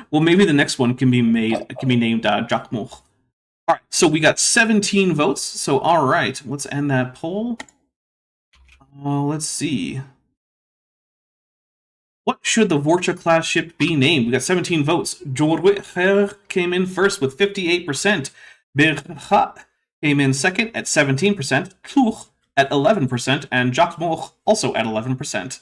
Well, maybe the next one can be named Jakmoch. All right, so we got 17 votes. So all right, let's end that poll. Let's see. What should the Vorcha class ship be named? We got 17 votes. Jorwither came in first with 58%. Birha came in second at 17%. Kluch at 11%, and Jakmoch also at 11%.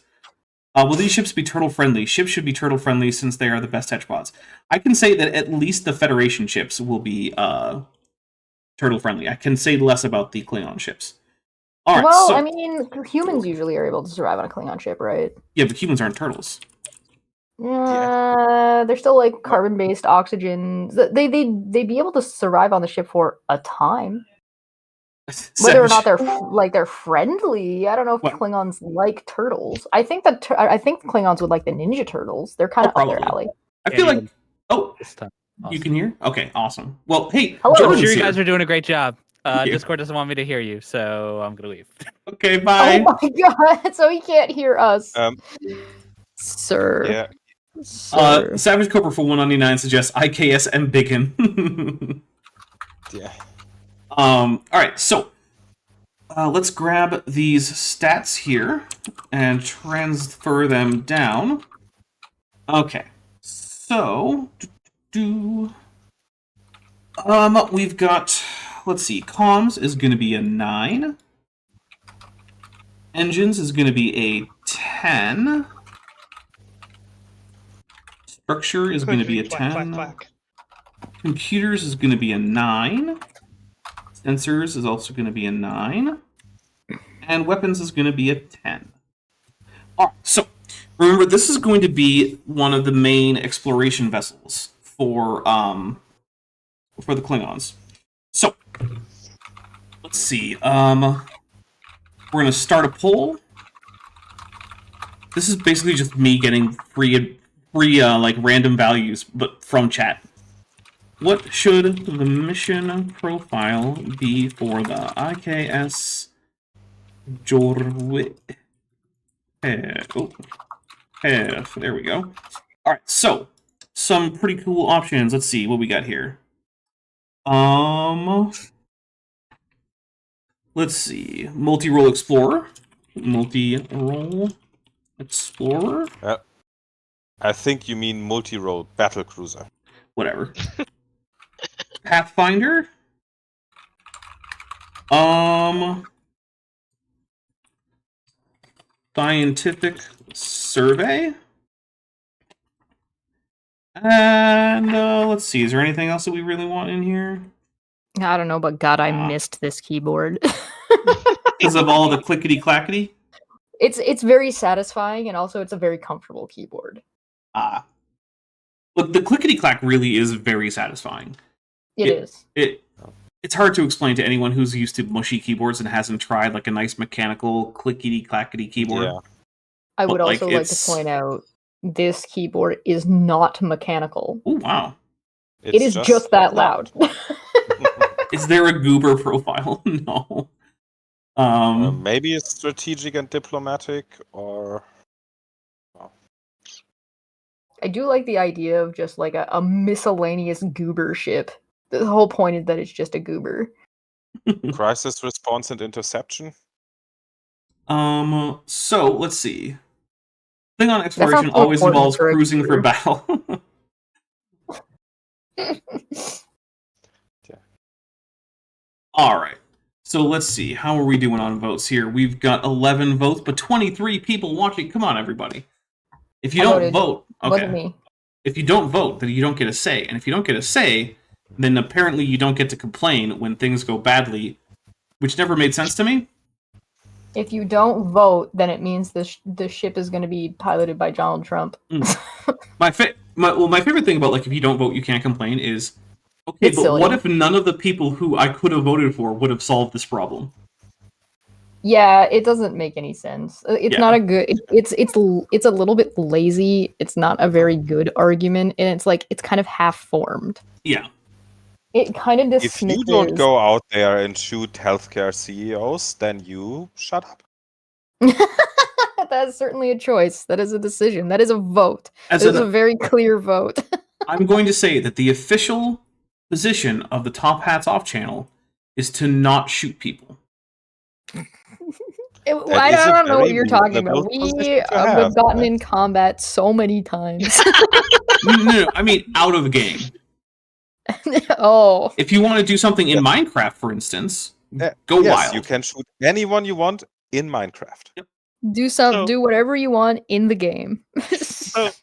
Will these ships be turtle-friendly? Ships should be turtle-friendly since they are the best tetrapods. I can say that at least the Federation ships will be turtle-friendly. I can say less about the Klingon ships. All right, well, so, I mean, humans usually are able to survive on a Klingon ship, right? yeah, but humans aren't turtles. They're still like carbon-based oxygen. They'd be able to survive on the ship for a time. Whether or not they're friendly, I don't know if Klingons like turtles. I think that Klingons would like the Ninja Turtles. They're kind of up their alley. I feel like this time. Awesome. You can hear? Okay, awesome. Well, hey, I'm sure you guys are doing a great job. Discord doesn't want me to hear you, so I'm gonna leave. Okay, bye. Oh my god! So he can't hear us, sir. Yeah. Sir. Savage Cobra for 199 suggests IKS and Bacon. Yeah. All right, so let's grab these stats here and transfer them down. Okay, so we've got, let's see, comms is going to be a 9, engines is going to be a 10, structure is going to be a 10, computers is going to be a 9. Sensors is also going to be a 9. And weapons is going to be a 10. Alright, so remember, this is going to be one of the main exploration vessels for the Klingons. So let's see. We're gonna start a poll. This is basically just me getting free like random values, but from chat. What should the mission profile be for the IKS Jorwit? There we go. All right, so some pretty cool options. Let's see what we got here. Let's see. Multi-role explorer. Multi-role explorer. I think you mean multi-role battle cruiser. Whatever. Pathfinder. Scientific survey. And let's see. Is there anything else that we really want in here? I don't know, but God, I missed this keyboard. Because of all the clickety clackety. It's very satisfying, and also it's a very comfortable keyboard. Look, the clickety clack really is very satisfying. It is. It's hard to explain to anyone who's used to mushy keyboards and hasn't tried like a nice mechanical clickety clackety keyboard. Yeah. I would But, also like to point out this keyboard is not mechanical. Oh wow! It is just that loud. Is there a goober profile? No. Maybe it's strategic and diplomatic, or I do like the idea of just like a miscellaneous goober ship. The whole point is that it's just a goober. crisis response and interception. So let's see. Klingon exploration not always important involves for a cruising for goober. battle. All right. So let's see. How are we doing on votes here? We've got 11 votes, but 23 people watching. Come on, everybody. If you I don't voted. vote, Wasn't okay. me. If you don't vote, then you don't get a say. And if you don't get a say, then apparently you don't get to complain when things go badly, which never made sense to me. If you don't vote, then it means the ship is going to be piloted by Donald Trump. My favorite thing about like if you don't vote, you can't complain is okay, It's but silly. what if none of the people who I could have voted for would have solved this problem? Yeah, it doesn't make any sense. It's Yeah. not a good. It's a little bit lazy. It's not a very good argument, and it's like it's kind of half formed. Yeah. It kind of If dismisses. you don't go out there and shoot healthcare CEOs, then you shut up. That is certainly a choice. That is a decision. That is a vote. As It is an- a very clear vote. I'm going to say that the official position of the Top Hats Off channel is to not shoot people. I is a don't know what very you're talking about. reasonable We position to have have, gotten right? in combat so many times. No, I mean out of game. Oh, If you want to do something in Minecraft, for instance, go yes, wild. you can shoot anyone you want in Minecraft. So- do whatever you want in the game.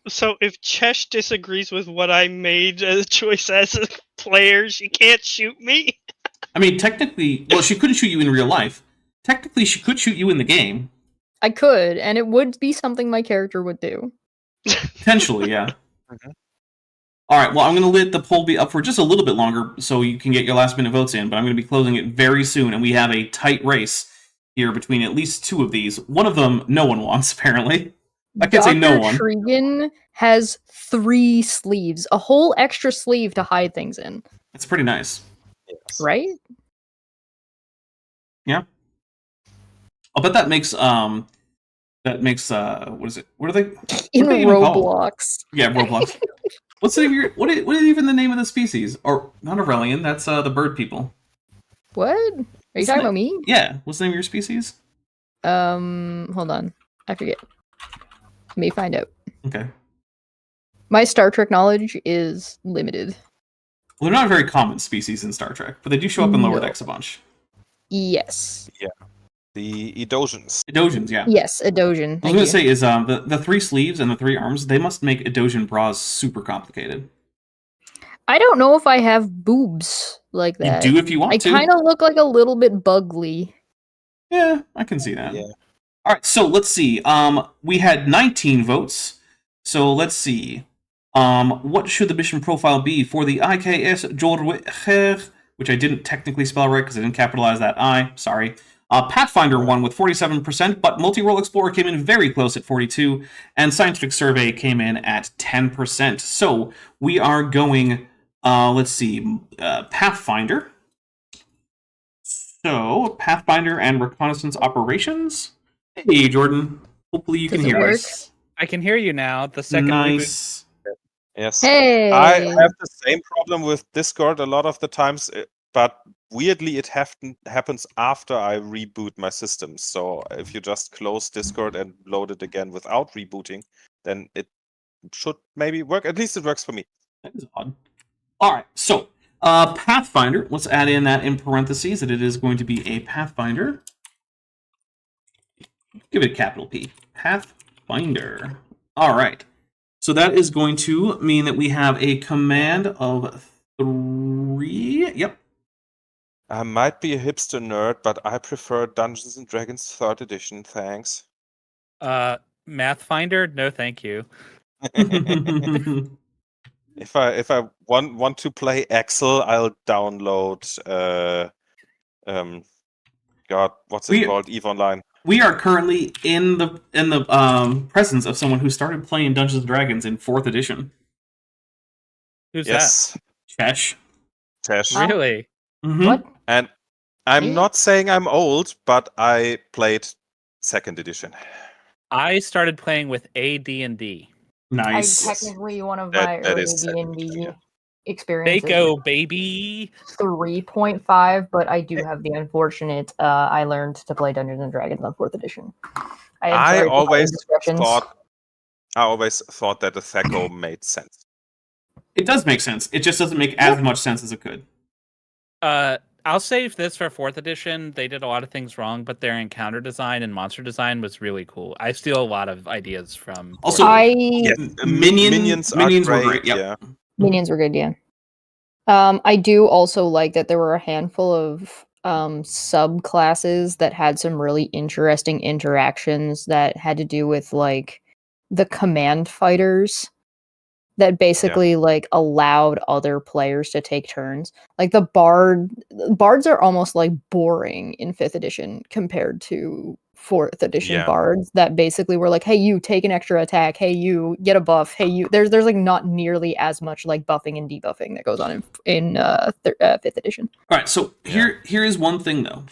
So if Chesh disagrees with what I made as a choice as a player, she can't shoot me. I mean, technically, well, she couldn't shoot you in real life. Technically, she could shoot you in the game. I could, and it would be something my character would do. Potentially, yeah. Mhm. All right, well, I'm going to let the poll be up for just a little bit longer so you can get your last minute votes in, but I'm going to be closing it very soon, and we have a tight race here between at least two of these. One of them, no one wants, apparently. I can't say no one. Trigan has 3 sleeves, a whole extra sleeve to hide things in, It's pretty nice. Yes. right? I'll bet that makes, what is it? What are they? In What are they even called? Roblox. Yeah, Roblox. What's the name of your, what is even the name of the species? Or, not Aurelian, that's the bird people. What? Are you What's talking the- about me? Yeah, what's the name of your species? Hold on. I forget. Let me find out. Okay. My Star Trek knowledge is limited. Well, they're not a very common species in Star Trek, but they do show up in Lower No. Decks a bunch. Yes. The Edosians. Edosians, yeah. Yes, Edosian. I was Thank going you. to say is the 3 sleeves and the 3 arms, they must make Edosian bras super complicated. I don't know if I have boobs like that. You do if you want I to. kind of look like a little bit bugly. Yeah, I can see that. Yeah. All right, so let's see. We had 19 votes. So let's see. What should the mission profile be for the IKS Jorwich which I didn't technically spell right because I didn't capitalize that I. Sorry. Pathfinder won with 47%, but Multi-Role Explorer came in very close at 42%, and Scientific Survey came in at 10%. So we are going, let's see, Pathfinder. So, Pathfinder and Reconnaissance Operations. Hey, Jordan. Hopefully you Does can it hear work? us. I can hear you now. The second Nice. Yes. Hey. I have the same problem with Discord a lot of the times, but weirdly it happens after I reboot my system. So if you just close Discord and load it again without rebooting, then it should maybe work. At least it works for me. That is odd. All right, so Pathfinder. Let's add in that in parentheses that it is going to be a Pathfinder. Give it a capital P. Pathfinder. All right. So that is going to mean that we have a command of 3. Yep. I might be a hipster nerd, but I prefer Dungeons and Dragons 3rd edition. Thanks. Math Finder? No, thank you. If I want to play Excel, I'll download God, what's it called? EVE Online. We are currently in the presence of someone who started playing Dungeons and Dragons in 4th edition. Who's Yes. Chesh. Tesh. that? Really? Mm-hmm. What? And I'm Me? not saying I'm old, but I played 2nd edition. I started playing with AD&D. Nice. Technically one of That- my that early is second D&D edition, yeah. experiences. Baco, baby. 3.5, but I do have the unfortunate. I learned to play Dungeons and Dragons on 4th edition. I am I sorry for my always indiscretions. thought that the Thaco made sense. It does make sense. It just doesn't make as much sense as it could. I'll save this for 4th edition. They did a lot of things wrong, but their encounter design and monster design was really cool. I steal a lot of ideas from. Also, Yes, Minions are were great. Yep. Yeah. Minions were good, yeah. I do also like that there were a handful of subclasses that had some really interesting interactions that had to do with like the command fighters that basically like allowed other players to take turns. Like the bards are almost like boring in 5th edition compared to 4th edition Yeah. bards that basically were like, hey, you take an extra attack, hey, you get a buff, hey, you there's like not nearly as much like buffing and debuffing that goes on in 5th edition. All right, so here is one thing though.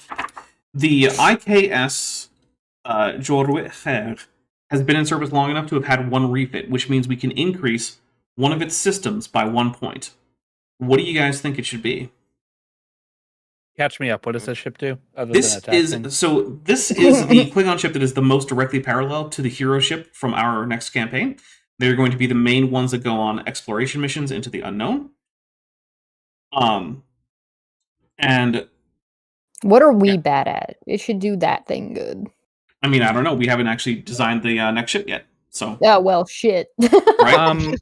The IKS Jorweher has been in service long enough to have had 1 refit, which means we can increase one of its systems by 1 point. What do you guys think it should be? Catch me up. What does this ship do? Other This than attack is things? the Klingon ship that is the most directly parallel to the hero ship from our next campaign. They're going to be the main ones that go on exploration missions into the unknown. And What are we bad at? It should do that thing good. I mean, I don't know. We haven't actually designed the next ship yet, so Oh, well, shit. right.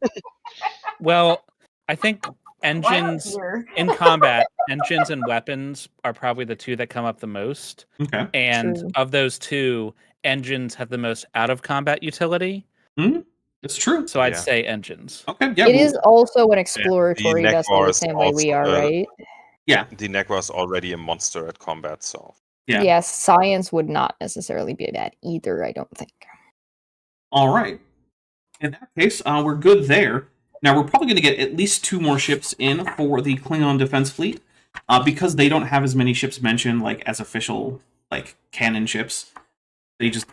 Well, I think engines in combat, engines and weapons are probably the 2 that come up the most. Okay. And True. of those 2, engines have the most out of combat utility. It's true. So I'd Yeah. say engines. Okay. Yeah. It is also an exploratory The vessel Nekvar the is same way we also, are, right? Yeah. The Nekvar is already a monster at combat, so Yeah. Yes, science would not necessarily be bad either, I don't think. All right. In that case, we're good there. Now, we're probably going to get at least 2 more ships in for the Klingon Defense Fleet, because they don't have as many ships mentioned like as official like canon ships. They just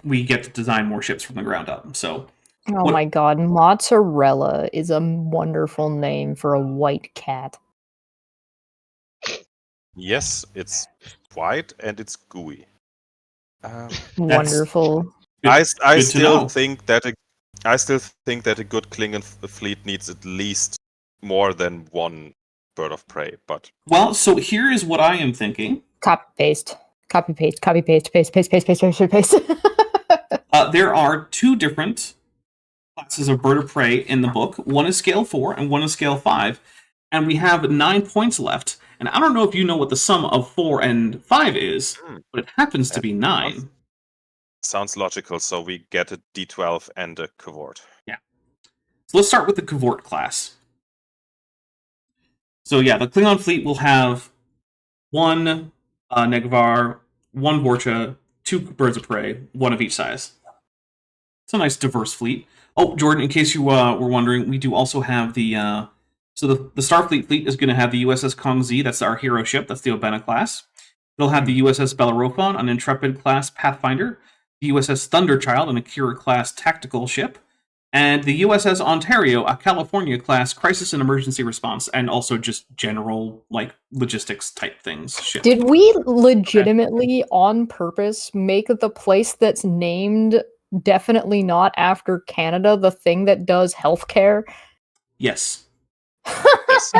we get to design more ships from the ground up. So, Oh What- my god, mozzarella is a wonderful name for a white cat. yes, it's white and it's gooey. Wonderful. good- I good to still know. think that a good Klingon fleet needs at least more than 1 bird of prey. But Well, so here is what I am thinking. Copy paste. Copy paste. Copy paste. Paste. Paste. Paste. Paste. Paste. Paste. There are 2 different classes of bird of prey in the book. One is scale 4 and one is scale 5. And we have 9 points left. And I don't know if you know what the sum of 4 and 5 is, but it happens to be 9. sounds logical. So we get a D12 and a cavort. So let's start with the Cavort class. So yeah, the Klingon fleet will have one Negvar, one Vorcha, 2 birds of prey, one of each size. It's a nice diverse fleet. Oh, Jordan, in case you were wondering, we do also have the so the Starfleet fleet is going to have the USS Kongzi. That's our hero ship. That's the Obena class. It'll have the USS Bellerophon, an Intrepid class Pathfinder, the USS Thunderchild, an Akira class tactical ship, and the USS Ontario, a California class crisis and emergency response, and also just general like logistics type things. Ship. Did we legitimately, on purpose, make the place that's named definitely not after Canada the thing that does healthcare? Yes. Yes.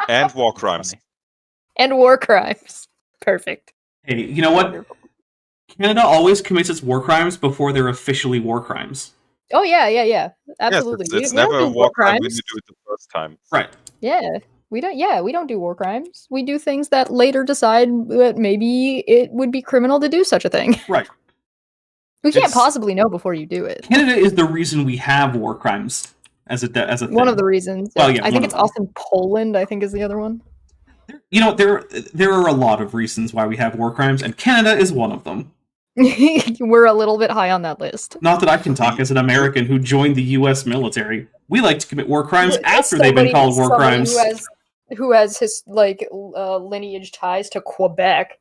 And war crimes. And war crimes. Perfect. Hey, you know what? Wonderful. Canada always commits its war crimes before they're officially war crimes. Oh yeah. Absolutely. Yes, it's We don't never a do war crime when crimes. you do it the first time. Right. Yeah. We don't do war crimes. We do things that later decide that maybe it would be criminal to do such a thing. Right. We can't It's- possibly know before you do it. Canada is the reason we have war crimes as a thing. One of the reasons. Well, yeah, I one think of it's them. also Poland, I think is the other one. You know, there are a lot of reasons why we have war crimes, and Canada is one of them. We're a little bit high on that list. Not that I can talk as an American who joined the U.S. military. We like to commit war crimes after they've been called war crimes. Who has his lineage ties to Quebec.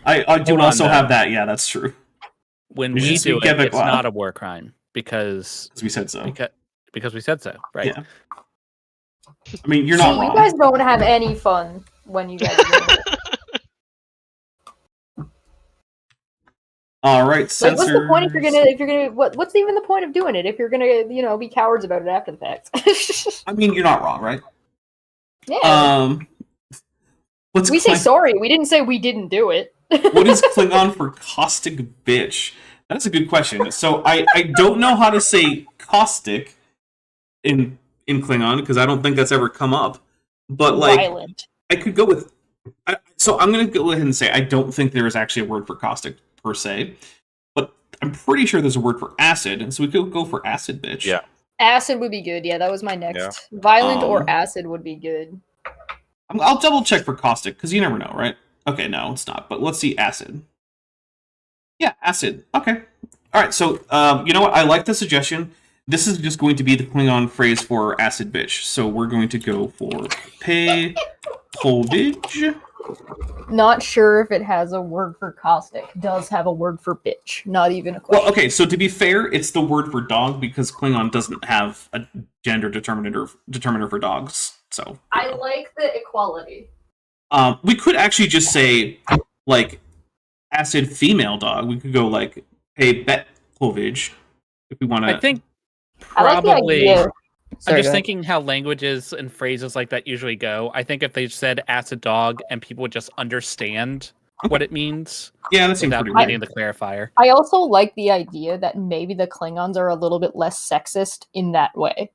I do Hold on, also though. have that. Yeah, that's true. When Je we suis do it, it's Québécois. not a war crime because As we said so. because we said so, right? Yeah. I mean, you're not See, wrong. you guys don't have any fun when you guys are doing it. All right, Like, what's the point if censors. you're gonna what's even the point of doing it if you're gonna be cowards about it after the fact? I mean, you're not wrong, right? Yeah. What's We say Kling- sorry. We didn't say we didn't do it. What is Klingon for caustic bitch? That's a good question. So I don't know how to say caustic in Klingon because I don't think that's ever come up. But like, Violent. I could go with. So I'm going to go ahead and say I don't think there is actually a word for caustic per se, but I'm pretty sure there's a word for acid, and so we could go for acid bitch. Yeah. Acid would be good. Yeah, that was my next. Violent or Um, acid would be good. I'll double check for caustic because you never know, right? Okay, no, it's not. But let's see, acid. Yeah, acid. Okay. All right. So you know what? I like the suggestion. This is just going to be the Klingon phrase for acid bitch. So we're going to go for pay Povich. Not sure if it has a word for caustic. Does have a word for bitch. Not even a question. Well, okay. So to be fair, it's the word for dog because Klingon doesn't have a gender determiner for dogs. So I like the equality. we could actually just say like acid female dog. We could go like pay Bet Povich if we want to. I think I like the probably. idea. I'm Sorry, just go ahead. thinking how languages and phrases like that usually go. I think if they said acid dog and people would just understand what it means Yeah, that seems without pretty needing weird. the clarifier. I also like the idea that maybe the Klingons are a little bit less sexist in that way.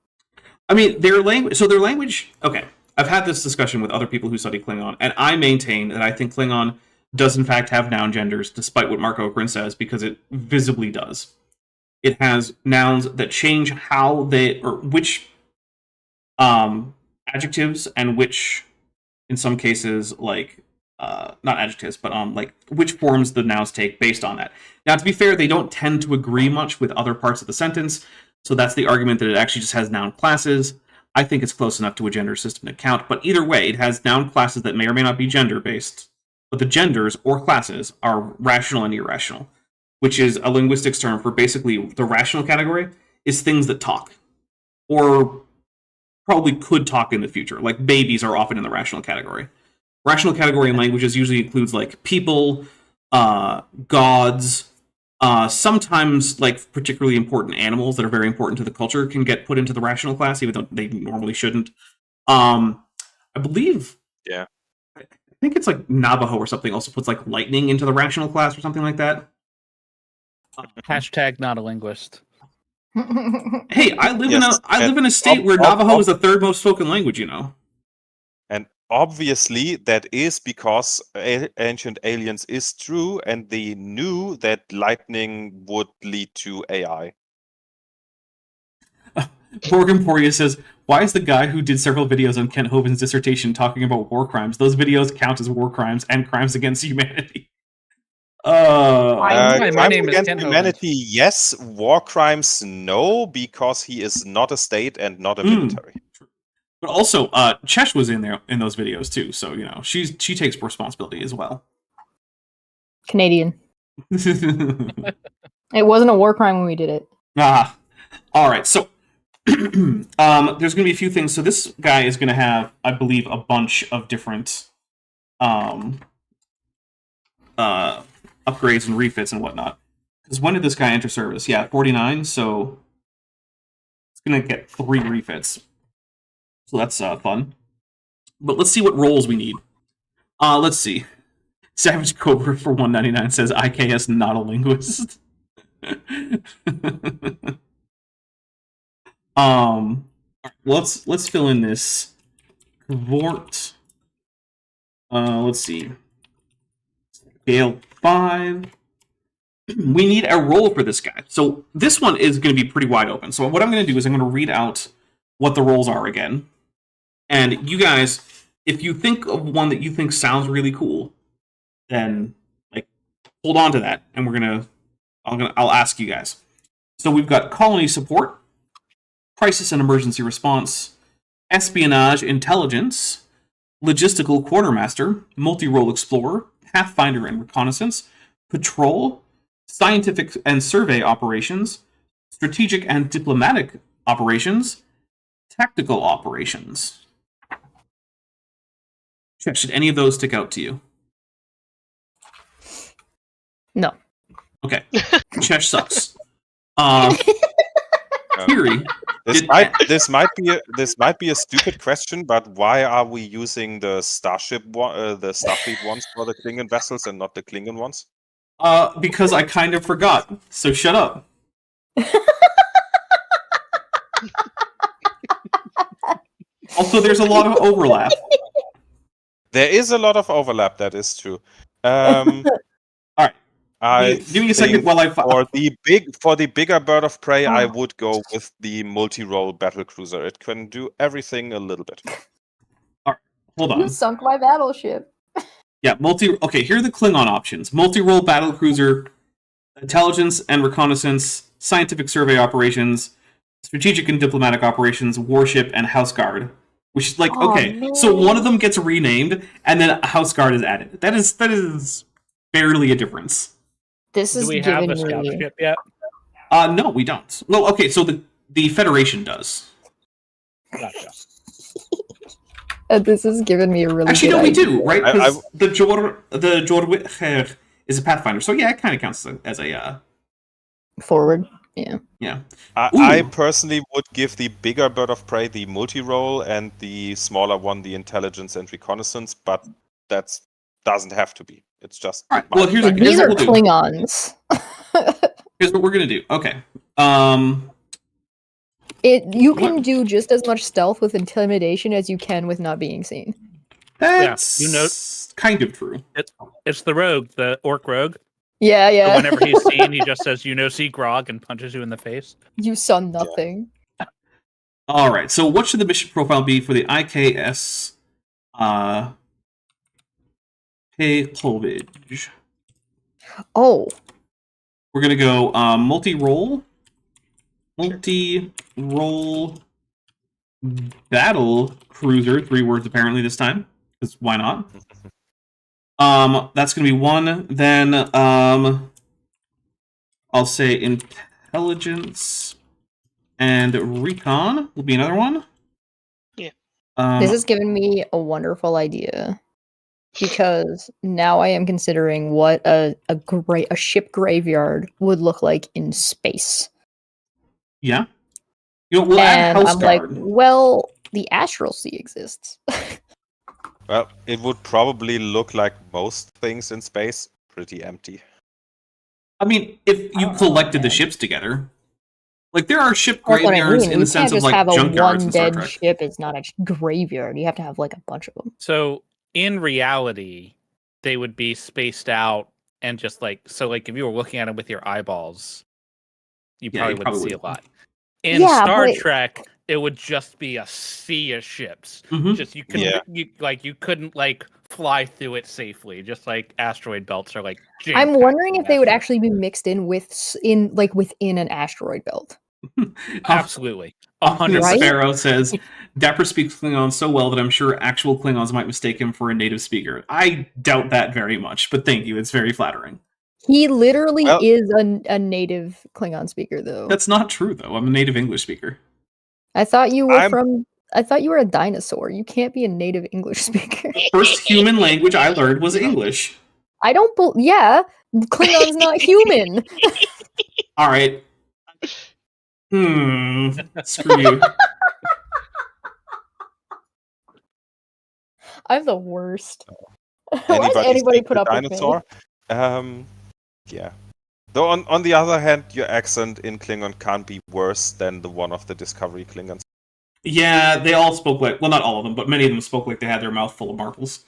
I mean, their language. So their language. Okay, I've had this discussion with other people who study Klingon, and I maintain that I think Klingon does in fact have noun genders, despite what Mark Okrin says, because it visibly does. It has nouns that change how they or which adjectives and which, in some cases, like not adjectives, but like which forms the nouns take based on that. Now, to be fair, they don't tend to agree much with other parts of the sentence, so that's the argument that it actually just has noun classes. I think it's close enough to a gender system to count, but either way, it has noun classes that may or may not be gender based, but the genders or classes are rational and irrational, which is a linguistics term for basically the rational category is things that talk or probably could talk in the future. Like babies are often in the rational category. Rational category in languages usually includes like people, gods, sometimes like particularly important animals that are very important to the culture can get put into the rational class, even though they normally shouldn't. I believe. Yeah. I think it's like Navajo or something also puts like lightning into the rational class or something like that. Hashtag not a linguist. Hey, I live Yes, in a state where Navajo is the third most spoken language. You know. And obviously, that is because Ancient Aliens is true, and they knew that lightning would lead to AI. Borg Emporia says, why is the guy who did several videos on Kent Hovind's dissertation talking about war crimes? Those videos count as war crimes and crimes against humanity. Hi, my Crimes name is against Ken Hovind. humanity, yes. War crimes, no, because he is not a state and not a military. But also, Chesh was in there in those videos too, so you know she takes responsibility as well. Canadian. It wasn't a war crime when we did it. All right. So there's going to be a few things. So this guy is going to have, I believe, a bunch of different upgrades and refits and whatnot. Because when did this guy enter service? Yeah, 49. So it's going to get 3 refits. So that's fun. But let's see what roles we need. Let's see. Savage Cobra for 199 says IKS not a linguist. Let's fill in this Kvort. Let's see. Scale 5. We need a role for this guy. So this one is going to be pretty wide open. So what I'm going to do is I'm going to read out what the roles are again. And you guys, if you think of one that you think sounds really cool, then like hold on to that, and I'll ask you guys. So we've got colony support, crisis and emergency response, espionage intelligence, logistical quartermaster, multi-role explorer, pathfinder and reconnaissance, patrol, scientific and survey operations, strategic and diplomatic operations, tactical operations. Should any of those stick out to you? No. Okay. Chesh sucks. Theory. This might be a stupid question, but why are we using the Starfleet ones for the Klingon vessels and not the Klingon ones? Because I kind of forgot. So shut up. Also, there's a lot of overlap. There is a lot of overlap. That is true. All right. Give me a second while I for the bigger bird of prey, I would go with the multi-role battle cruiser. It can do everything a little bit. All right, hold on. You sunk my battleship. Yeah, Okay, here are the Klingon options: multi-role battle cruiser, intelligence and reconnaissance, scientific survey operations, strategic and diplomatic operations, warship, and house guard. Which is like so one of them gets renamed, and then a house guard is added. That is barely a difference. This is Do we have a giving scout me. ship yet? No, we don't. Well, okay, so the Federation does. Gotcha. This is giving me a really. Actually, good no, we idea. do, right? Because the Jorwit is a Pathfinder, so yeah, it kind of counts as a Forward. Yeah. yeah. I personally would give the bigger bird of prey the multi-role and the smaller one the intelligence and reconnaissance, but that doesn't have to be. It's just. All right. Well, here's These what are we'll do. Klingons. Here's what we're gonna do. Okay. You can do just as much stealth with intimidation as you can with not being seen. That's Yeah, kind of true. It's the rogue, the orc rogue. Yeah, So yeah. whenever he's seen, he just says, see grog, and punches you in the face. You saw nothing. All right. So, what should the mission profile be for the IKS? Paylovage. Oh, We're gonna go multi-role battle cruiser. 3 words apparently this time, because why not? That's gonna be 1. Then I'll say intelligence and recon will be another one. Yeah. this is giving me a wonderful idea. Because now I am considering what a ship graveyard would look like in space. Yeah. You know, we'll add And House I'm like, Guard. well, the Astral Sea exists. Well, it would probably look like most things in space, pretty empty. I mean, if you collected the man. ships together. Like, there are ship That's what I graveyards mean. in You the sense can't of, just like, have a junkyards one in Star dead Trek. ship. It's not a graveyard. You have to have like a bunch of them. So in reality, they would be spaced out and just like if you were looking at them with your eyeballs, you Yeah, probably you wouldn't probably see a would. lot. In Yeah, Star but- Trek, it would just be a sea of ships. Mhm. Just you couldn't Yeah. you couldn't like fly through it safely. Just like asteroid belts are like. I'm jam-packed wondering with if they would asteroids. actually be mixed in within an asteroid belt. Absolutely. Often 100%. Sparrow says, Dapper speaks Klingon so well that I'm sure actual Klingons might mistake him for a native speaker. I doubt that very much, but thank you. It's very flattering. He literally Well- is a native Klingon speaker, though. That's not true, though. I'm a native English speaker. I thought you were I'm- I thought you were a dinosaur. You can't be a native English speaker. First human language I learned was English. I don't yeah, Klingon's not human. All right. Screw you. I'm the worst. Why does Anybody anybody speak put the up dinosaur? Yeah. Though on the other hand, your accent in Klingon can't be worse than the one of the Discovery Klingons. Yeah, they all spoke like, well, not all of them, but many of them spoke like they had their mouth full of marbles.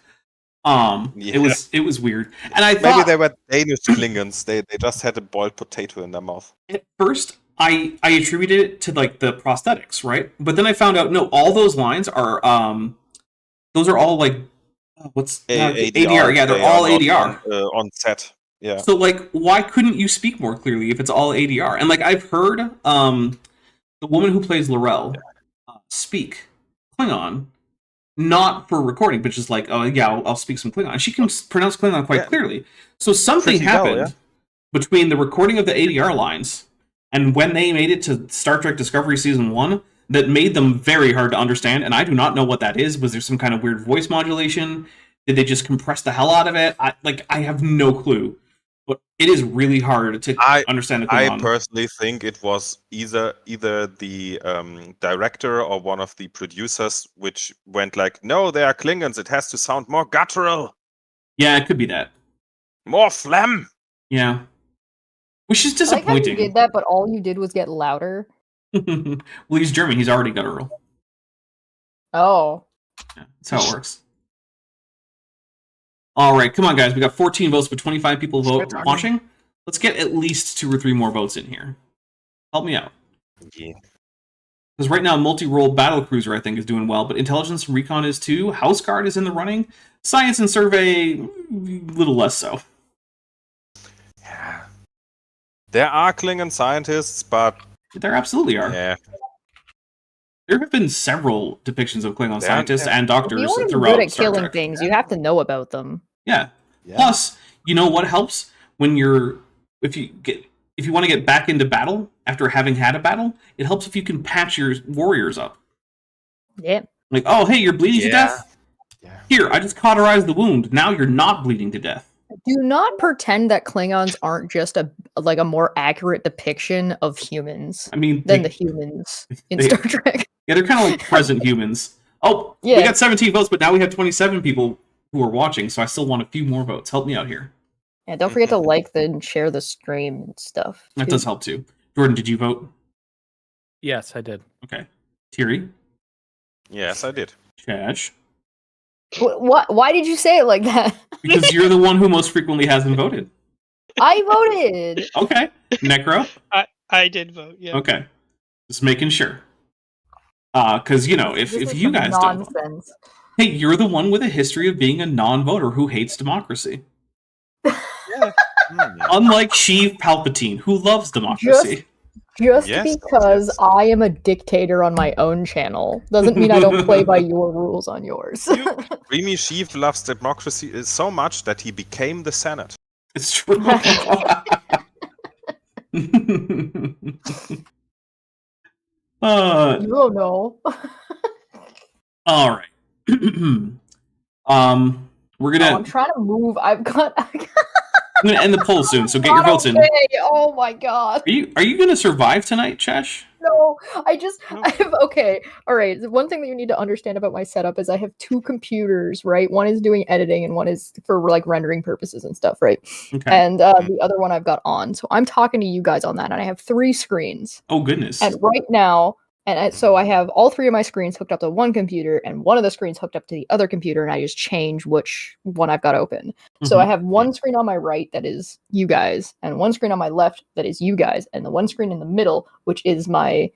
It was weird, and I Maybe thought they were Danish Klingons. They just had a boiled potato in their mouth. at first I attributed it to like the prosthetics, right? But then I found out no, all those lines are those are all like what's ADR? Yeah, they're all ADR on set. Yeah. So like, why couldn't you speak more clearly if it's all ADR? And like, I've heard the woman who plays Laurel speak Klingon, not for recording, but just like, oh yeah, I'll speak some Klingon. She can pronounce Klingon quite clearly. So something Pretty well, happened between the recording of the ADR lines and when they made it to Star Trek Discovery Season 1 that made them very hard to understand, and I do not know what that is. Was there some kind of weird voice modulation? Did they just compress the hell out of it? I have no clue. But it is really hard to understand the Klingon. I personally think it was either the director or one of the producers which went like, no, they are Klingons. It has to sound more guttural. Yeah, it could be that. More phlegm. Yeah. Which is I like how you disappointing. did that, but all you did was get louder. Well, he's German. He's already guttural. Oh. Yeah, that's how it works. All right, come on, guys. We got 14 votes, but 25 people watching. Let's get at least 2 or 3 more votes in here. Help me out. Yeah. Because right now, multi-role battlecruiser, I think, is doing well, but intelligence and recon is too. House Guard is in the running. Science and survey, a little less so. Yeah. There are Klingon scientists, but There absolutely are. yeah. There have been several depictions of Klingon scientists and If doctors you want to be throughout good at Star killing Trek. things, you have to know about them. Yeah. Yeah. Plus, you know what helps when if you want to get back into battle after having had a battle, it helps if you can patch your warriors up. Yeah. Like, oh, hey, you're bleeding to death? Yeah. Here, I just cauterized the wound. Now you're not bleeding to death. Do not pretend that Klingons aren't just a more accurate depiction of humans I mean, than the humans in they- Star Trek. yeah, they're kind of like present humans. Oh, we Yeah. got 17 votes, but now we have 27 people who are watching, so I still want a few more votes. Help me out here. And don't forget to like and share the stream and stuff. That too. does help too. Jordan, did you vote? Yes, I did. Okay. Thierry? Yes, I did. Chash? What? Why did you say it like that? Because you're the one who most frequently hasn't voted. I voted. Okay. Necro? I did vote. Yeah. Okay. Just making sure. Because, you know, This if is you some guys don't vote, nonsense. hey, you're the one with a history of being a non-voter who hates democracy. Unlike Sheev Palpatine, who loves democracy. Just Yes, because yes. I am a dictator on my own channel doesn't mean I don't play by your rules on yours. Remy Sheev loves democracy so much that he became the Senate. It's true. You don't know. All right. We're I'm gonna trying to move. I'm gonna end the poll soon, so get your votes in. Oh my god. Are you gonna survive tonight, Chesh? No, I have, okay. All right. The one thing that you need to understand about my setup is I have 2 computers, right? One is doing editing and one is for like rendering purposes and stuff, right? Okay. And the other one I've got on. So I'm talking to you guys on that, and I have 3 screens. Oh goodness. And right now, so I have all 3 of my screens hooked up to one computer, and one of the screens hooked up to the other computer, and I just change which one I've got open. So I have one screen on my right that is you guys, and one screen on my left that is you guys, and the one screen in the middle, which is my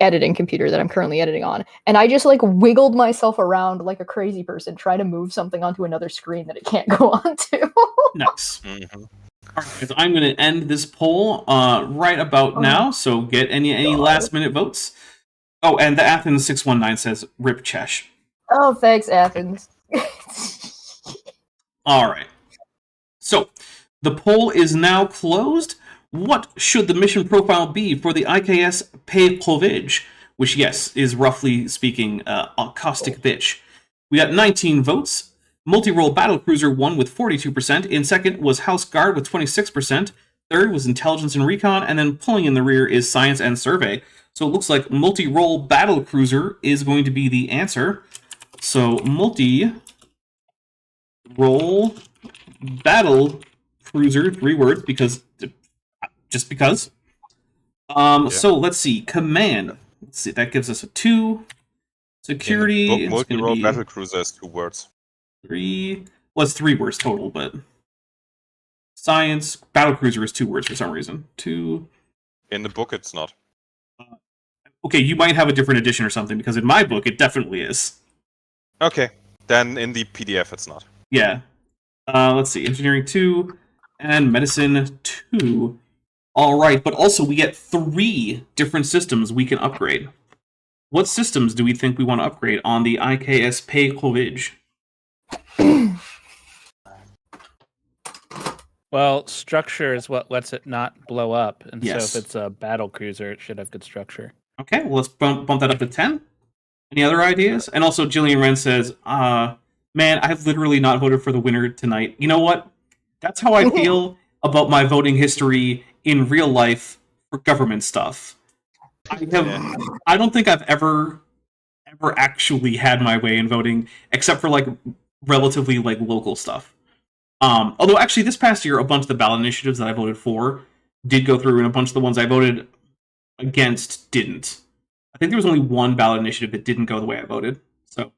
editing computer that I'm currently editing on, and I just like wiggled myself around like a crazy person trying to move something onto another screen that it can't go onto. Nice. Mhm. All right, so I'm going to end this poll right about now. So get any last minute votes. Oh, and the Athens 619 says "Rip Chesh." Oh, thanks, Athens. All right. So the poll is now closed. What should the mission profile be for the IKS Peykovich? Which, yes, is roughly speaking a caustic bitch. We got 19 votes. Multi-role battlecruiser won with 42%. In second was House Guard with 26%. Third was intelligence and recon, and then pulling in the rear is science and survey. So it looks like multi-role battlecruiser is going to be the answer. So multi-role battlecruiser, 3 words, because just because. So let's see. Command. Let's see. That gives us a 2. Security. In the book, it's multi-role going to be battlecruiser is 2 words. 3. Well, it's 3 words total, but science battlecruiser is 2 words for some reason. 2. In the book, it's not. Okay, you might have a different edition or something because in my book it definitely is. Okay, then in the PDF, it's not. Yeah. Let's see. Engineering 2 and medicine 2. All right, but also we get 3 different systems we can upgrade. What systems do we think we want to upgrade on the IKS Peykovich? Well, structure is what lets it not blow up, and Yes. so if it's a battle cruiser, it should have good structure. Okay, well, let's bump that up to 10. Any other ideas? And also, Jillian Wren says, man, I've literally not voted for the winner tonight. You know what? That's how I feel about my voting history in real life for government stuff. I don't think I've ever actually had my way in voting, except for like relatively like local stuff. Although actually this past year, a bunch of the ballot initiatives that I voted for did go through, and a bunch of the ones I voted against didn't. I think there was only one ballot initiative that didn't go the way I voted. So,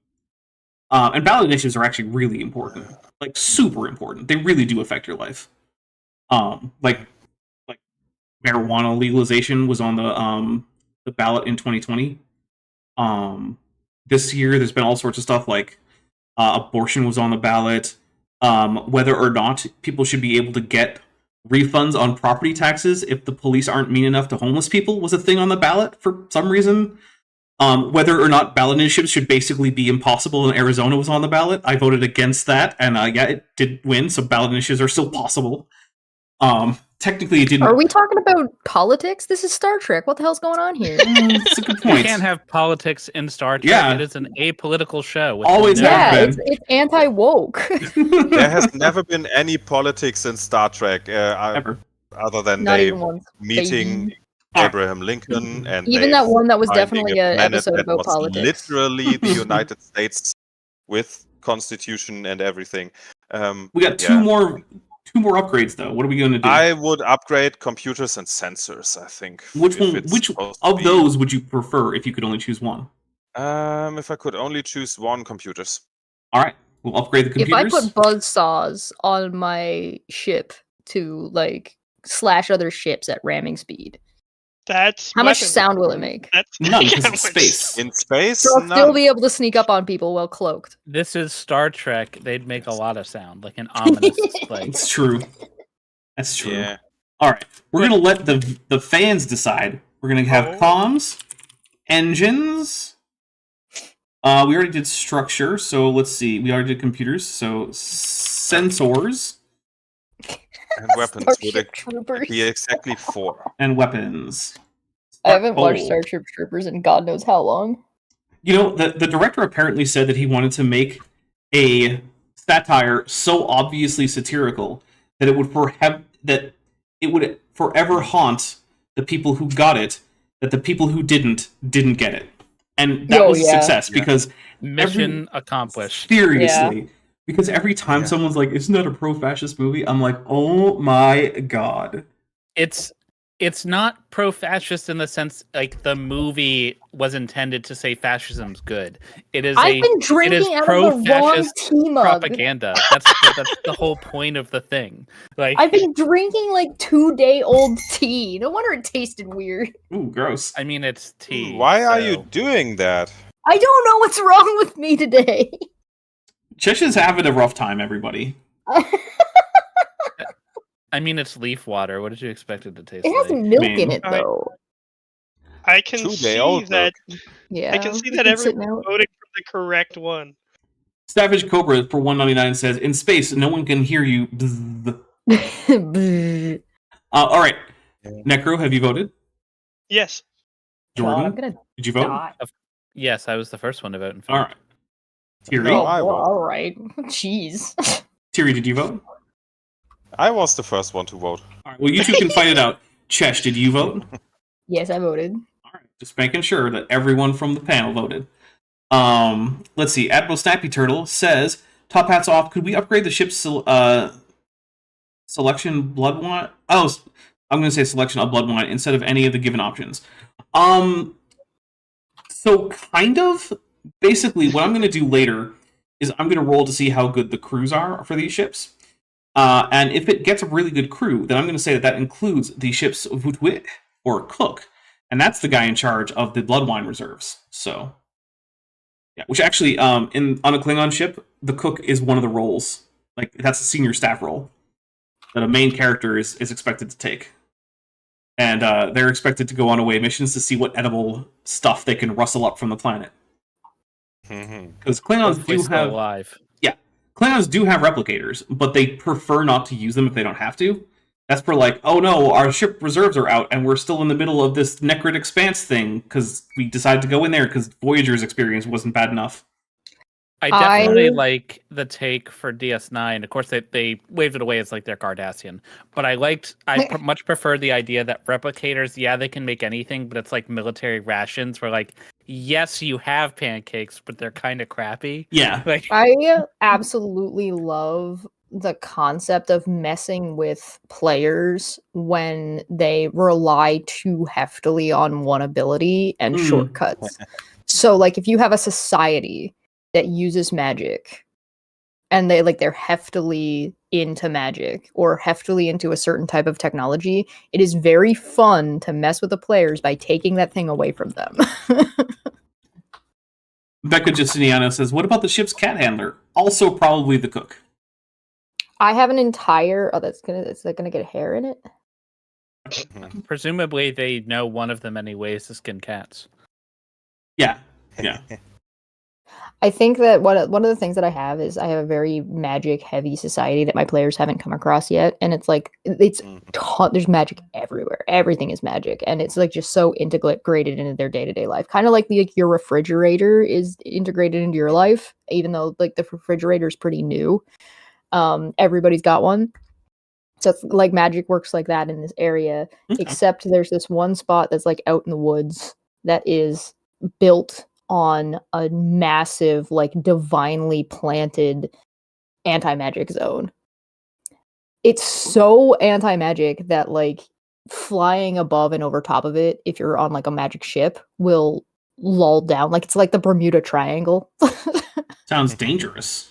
and ballot initiatives are actually really important, like super important. They really do affect your life. Like marijuana legalization was on the ballot in 2020. This year, there's been all sorts of stuff like abortion was on the ballot. Whether or not people should be able to get refunds on property taxes if the police aren't mean enough to homeless people was a thing on the ballot for some reason. Whether or not ballot initiatives should basically be impossible in Arizona was on the ballot. I voted against that, and yeah, it did win, so ballot initiatives are still possible. Technically, it didn't. Are we talking about politics? This is Star Trek. What the hell's going on here? That's a good You point. can't have politics in Star Trek. Yeah. It is an apolitical show. with Always no- have Yeah, been. it's anti-woke. There has never been any politics in Star Trek Ever. other than Not they even once. meeting Abraham Lincoln and Even they that one that was finding definitely a an planet episode that about was politics. literally the United States with constitution and everything. We got two more upgrades though. What are we going to do? I would upgrade computers and sensors. I think. Which if one? it's Which supposed to of be. those would you prefer if you could only choose one? If I could only choose one, computers. All right, we'll upgrade the If I computers. put buzzsaws on my ship to like slash other ships at ramming speed, That's how much weapon. sound will it make? That's None, because how it's much- space. In space, So I'll none. still be able to sneak up on people while cloaked. This is Star Trek. They'd make a lot of sound, like an ominous, like It's true. That's true. Yeah. All right, we're gonna let the fans decide. We're gonna have Oh. comms, engines. We already did structure, so let's see. We already did computers, so sensors And weapons would Starship Troopers. be exactly 4. and weapons. I haven't watched Oh. Starship Troopers in God knows how long. You know, the director apparently said that he wanted to make a satire so obviously satirical that it would forever haunt the people who got it, that the people who didn't get it. And that Oh, was a yeah. success because mission accomplished. seriously, because every time Yeah. someone's like, "Isn't that a pro-fascist movie?" I'm like, "Oh my god!" It's It's not pro-fascist in the sense like the movie was intended to say fascism's good. It is I've been it is drinking out of the wrong pro-fascist tea mug. propaganda. That's the whole point of the thing. Like, I've been drinking like 2-day-old tea. No wonder it tasted weird. Ooh, gross. I mean, it's tea. Why are you so- doing that? I don't know what's wrong with me today. Chesh's having a rough time, everybody. I mean, it's leaf water. What did you expect it to taste It has like? milk Man. in it though. I can see 2-day-old that. Yeah. I can see it's that been everyone's sitting out. voting for the correct one. Savage Cobra for 199 says, "In space, no one can hear you." Bzz. Bleh. All right, Yeah. Necro, have you voted? Yes. Jordan, God, I'm gonna did you vote? die. Yes, I was the first one to vote. In All fact. right. Thierry, No, Oh, I well, vote. all right. Jeez. Thierry, did you vote? I was the first one to vote. All right. Well, you two can fight it out. Chesh, did you vote? Yes, I voted. All right. Just making sure that everyone from the panel voted. Let's see. Admiral Snappy Turtle says, "Top hats off. Could we upgrade the ship's selection blood wine? Oh, I'm going to say selection of blood wine instead of any of the given options." So kind of. Basically, what I'm going to do later is I'm going to roll to see how good the crews are for these ships. And if it gets a really good crew, then I'm going to say that includes the ship's Vutwit, or cook. And that's the guy in charge of the blood wine reserves. So, yeah, which actually, on a Klingon ship, the cook is one of the roles. Like, that's a senior staff role that a main character is expected to take. And they're expected to go on away missions to see what edible stuff they can rustle up from the planet. Because Klingons Hopefully do still have alive. Klingons do have replicators, but they prefer not to use them if they don't have to. That's for like, oh no, our ship reserves are out, and we're still in the middle of this Necrid Expanse thing because we decided to go in there because Voyager's experience wasn't bad enough. I definitely I- like the take for DS9. Of course, they waved it away as like their Cardassian, but I much prefer the idea that replicators, yeah, they can make anything, but it's like military rations where like, yes, you have pancakes, but they're kind of crappy. Yeah. Like, I absolutely love the concept of messing with players when they rely too heftily on one ability and Mm. shortcuts. So, like, if you have a society that uses magic and they're heftily into magic or heftily into a certain type of technology, it is very fun to mess with the players by taking that thing away from them. Becca Justiniano says, "What about the ship's cat handler? Also probably the cook." I have an entire is that gonna get hair in it? presumably, they know one of the many ways to skin cats. Yeah. Yeah. I think that one of the things that I have is I have a very magic heavy society that my players haven't come across yet, and it's like there's magic everywhere. Everything is magic, and it's like just so integrated into their day-to-day life. Kind of like your refrigerator is integrated into your life, even though like the refrigerator is pretty new. Everybody's got one. So it's like magic works like that in this area, Okay. except there's this one spot that's like out in the woods that is built on a massive, like divinely planted anti-magic zone. It's so anti-magic that like flying above and over top of it, if you're on like a magic ship, will lull down. Like it's like the Bermuda Triangle. Sounds dangerous.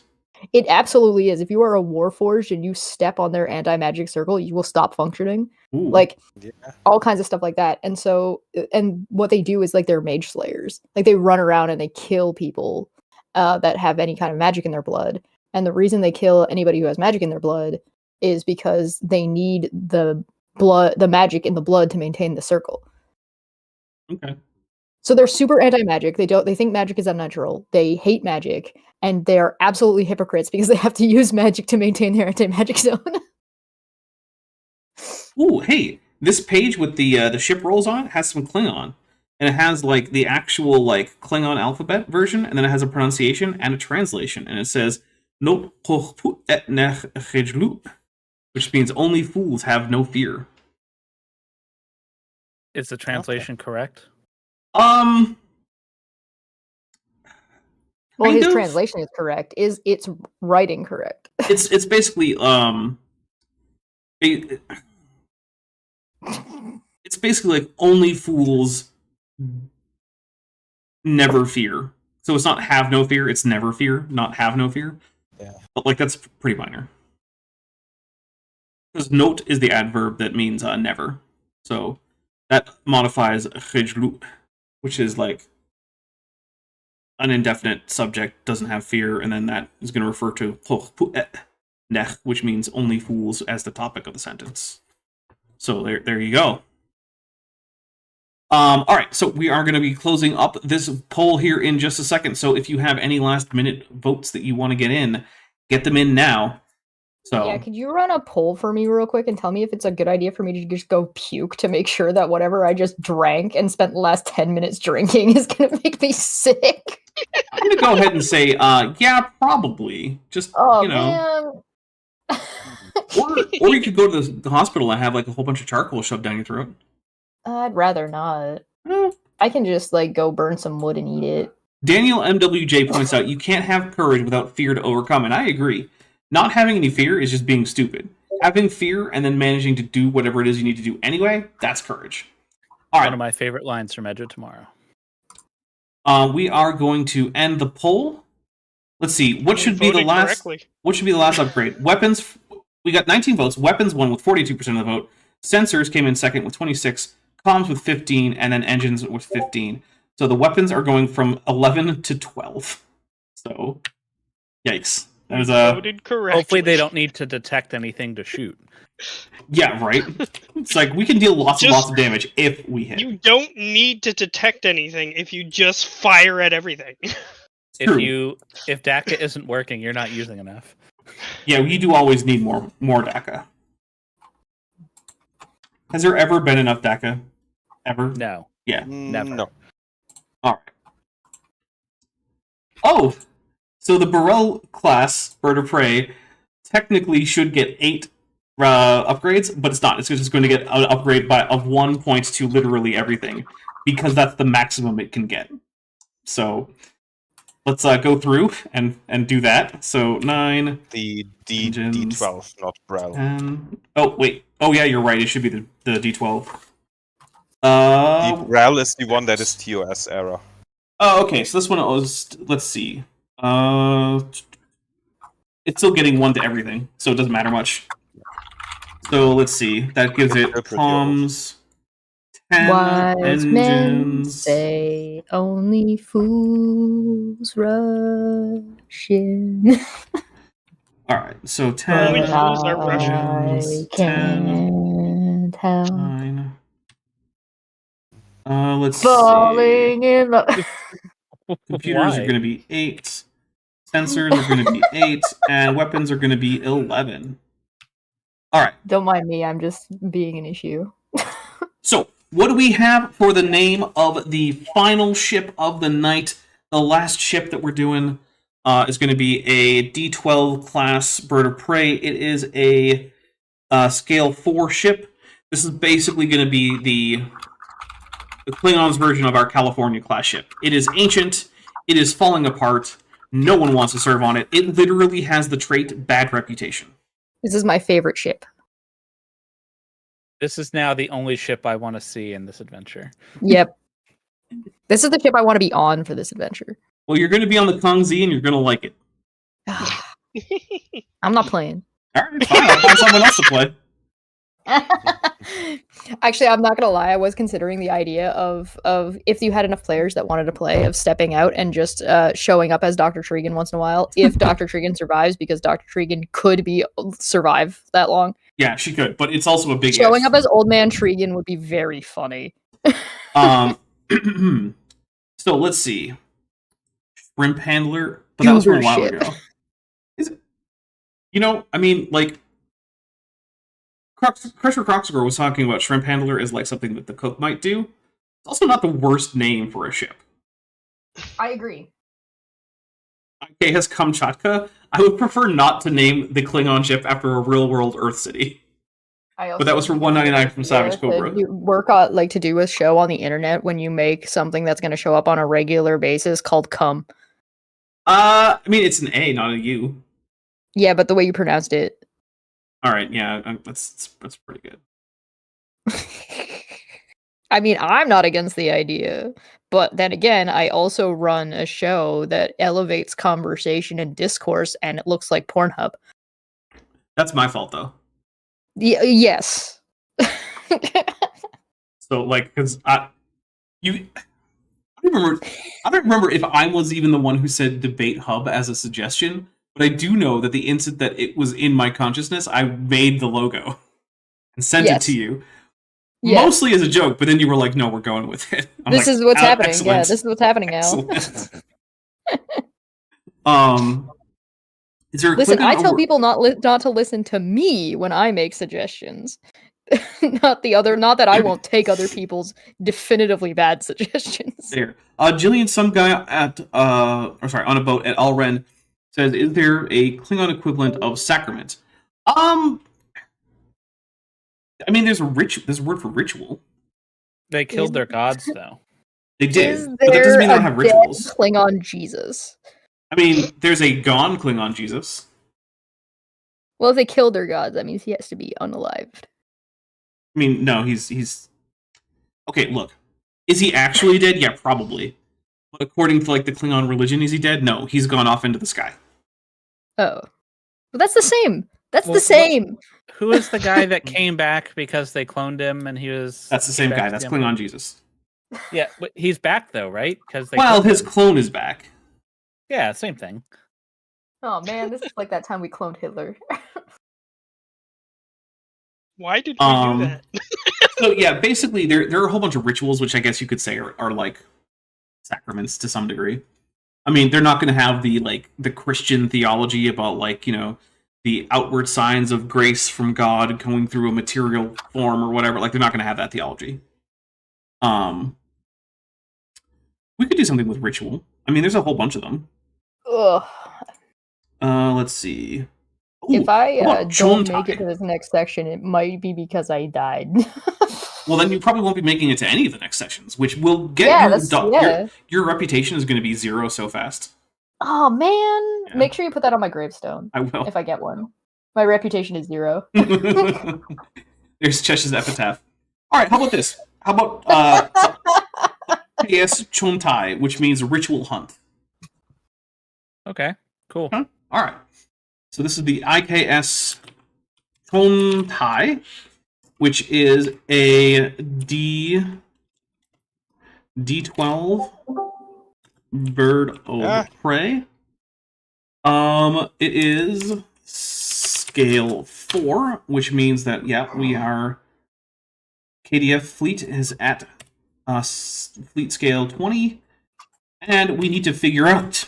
It absolutely is. If you are a Warforged and you step on their anti-magic circle, you will stop functioning. Ooh. Like Yeah. all kinds of stuff like that. And so, and what they do is like they're mage slayers. Like they run around and they kill people that have any kind of magic in their blood. And the reason they kill anybody who has magic in their blood is because they need the magic in the blood to maintain the circle. Okay. So they're super anti-magic. They think magic is unnatural. They hate magic, and they're absolutely hypocrites because they have to use magic to maintain their anti-magic zone. Ooh, hey, this page with the ship rolls on has some Klingon, and it has like the actual like Klingon alphabet version, and then it has a pronunciation and a translation, and it says "No korput et nech chejlu," which means only fools have no fear. Is the translation correct? Well, Kind his of. translation is correct. Is its writing correct? It's basically it's basically like only fools never fear. So it's not have no fear, it's never fear, not have no fear. Yeah. But like that's pretty minor. Because note is the adverb that means never. So that modifies khijlu, which is like an indefinite subject, doesn't have fear, and then that is going to refer to nech, which means only fools as the topic of the sentence. So there you go. All right, so we are going to be closing up this poll here in just a second. So if you have any last-minute votes that you want to get them in now. So Yeah, could you run a poll for me real quick and tell me if it's a good idea for me to just go puke to make sure that whatever I just drank and spent the last 10 minutes drinking is going to make me sick? I'm going to go ahead and say, yeah, probably. Just, Oh, you know. man. Or you could go to the hospital and have like a whole bunch of charcoal shoved down your throat. I'd rather not. Eh. I can just, like, go burn some wood and eat it. Daniel MWJ points out you can't have courage without fear to overcome, and I agree. Not having any fear is just being stupid. Having fear and then managing to do whatever it is you need to do anyway, that's courage. All right. One of my favorite lines from Edge of Tomorrow. We are going to end the poll. Let's see. What should be the last upgrade? Weapons. We got 19 votes. Weapons won with 42% of the vote. Sensors came in second with 26. Comms with 15, and then engines with 15. So the weapons are going from 11 to 12. So, yikes. That was voted correctly. Hopefully they don't need to detect anything to shoot. Yeah, right? It's like, we can deal lots of damage if we hit. You don't need to detect anything if you just fire at everything. If DACA isn't working, you're not using enough. Yeah, we do always need more DACA. Has there ever been enough DACA? Ever? No. Yeah. Never. No. Alright. Oh! So the Burrell class, Bird of Prey, technically should get 8 upgrades, but it's not. It's just going to get an upgrade of 1 point to literally everything, because that's the maximum it can get. So let's go through and do that. So 9. The engines, D12, not Brel. 10. Oh, wait. Oh, yeah, you're right. It should be the D12. The Brel is the one that is TOS error. Oh, okay. So this one was. Let's see. It's still getting 1 to everything, so it doesn't matter much. So let's see. That gives it comms, 10 Wise men engines. say only fools rush in. All right. So 10. Only fools are Russian. I engines, can't help 9. Let's falling in love. see. Computers are Why? going to be 8. Sensors are going to be 8, and weapons are going to be 11. All right. Don't mind me, I'm just being an issue. So, what do we have for the name of the final ship of the night? The last ship that we're doing is going to be a D12 class Bird of Prey. It is a scale 4 ship. This is basically going to be the Klingons' version of our California class ship. It is ancient. It is falling apart. No one wants to serve on it. It literally has the trait bad reputation. This is my favorite ship. This is now the only ship I want to see in this adventure. Yep. This is the ship I want to be on for this adventure. Well, you're going to be on the Kong Z and you're going to like it. I'm not playing. All right, fine. I'll find someone else to play. Actually, I'm not gonna lie. I was considering the idea of if you had enough players that wanted to play, of stepping out and just showing up as Dr. Tregan once in a while. If Dr. Tregan survives, because Dr. Tregan could survive that long. Yeah, she could, but it's also a big Showing if. up as Old Man Tregan would be very funny. So let's see. Shrimp handler, but that was from a while Goober ago. Is it? You know, I mean, like, Crusher Croxgore was talking about shrimp handler as like something that the cook might do. It's also not the worst name for a ship. I agree. Okay, has Kamchatka. I would prefer not to name the Klingon ship after a real-world Earth city. But that was for $1.99 from Savage Cobra. Work on, like, to do a show on the internet when you make something that's going to show up on a regular basis called cum. I mean, it's an A, not a U. Yeah, but the way you pronounced it. All right, yeah, that's pretty good. I mean, I'm not against the idea, but then again, I also run a show that elevates conversation and discourse, and it looks like Pornhub. That's my fault, though. Yes. So, like, because I don't remember if I was even the one who said Debate Hub as a suggestion, but I do know that the instant that it was in my consciousness, I made the logo and sent it to you. Yes. Mostly as a joke, but then you were like, no, we're going with it. This is what's happening. Excellent. Yeah, this is what's happening now. Is there a Listen, Klingon I tell over- people not to listen to me when I make suggestions. Not that I won't take other people's definitively bad suggestions. There. Jillian, some guy at on a boat at Alren says, is there a Klingon equivalent of sacrament? I mean, there's a word for ritual. They killed their gods, though. They did, Is but that doesn't mean they there don't have a dead rituals. Klingon Jesus? I mean, there's a gone Klingon Jesus. Well, if they killed their gods, that means he has to be unalived. I mean, no, he's... Okay, look. Is he actually dead? Yeah, probably. But according to, like, the Klingon religion, is he dead? No, he's gone off into the sky. Oh. But that's the same. That's Well, the same. Who is the guy that came back because they cloned him and he was... That's the same back guy. to That's the Klingon Jesus. Yeah, but he's back though, right? Because Well, his clone is back. Yeah, same thing. Oh man, this is like that time we cloned Hitler. Why did we do that? So yeah, basically there are a whole bunch of rituals, which I guess you could say are like sacraments to some degree. I mean, they're not going to have the Christian theology about the outward signs of grace from God going through a material form or whatever. Like, they're not going to have that theology. We could do something with ritual. I mean, there's a whole bunch of them. Ugh. Let's see. Ooh, If I how about don't Chontai? make it to this next section, it might be because I died. Well, then you probably won't be making it to any of the next sections, which will get your reputation is going to be 0 so fast. Oh man! Yeah. Make sure you put that on my gravestone I will. if I get one. My reputation is 0. There's Chesh's epitaph. All right, how about this? How about IKS Chontai, which means ritual hunt. Okay, cool. Huh? All right. So this is the IKS Chontai, which is a D12 bird of prey. It is scale 4, which means that we are KDF fleet is at fleet scale 20, and we need to figure out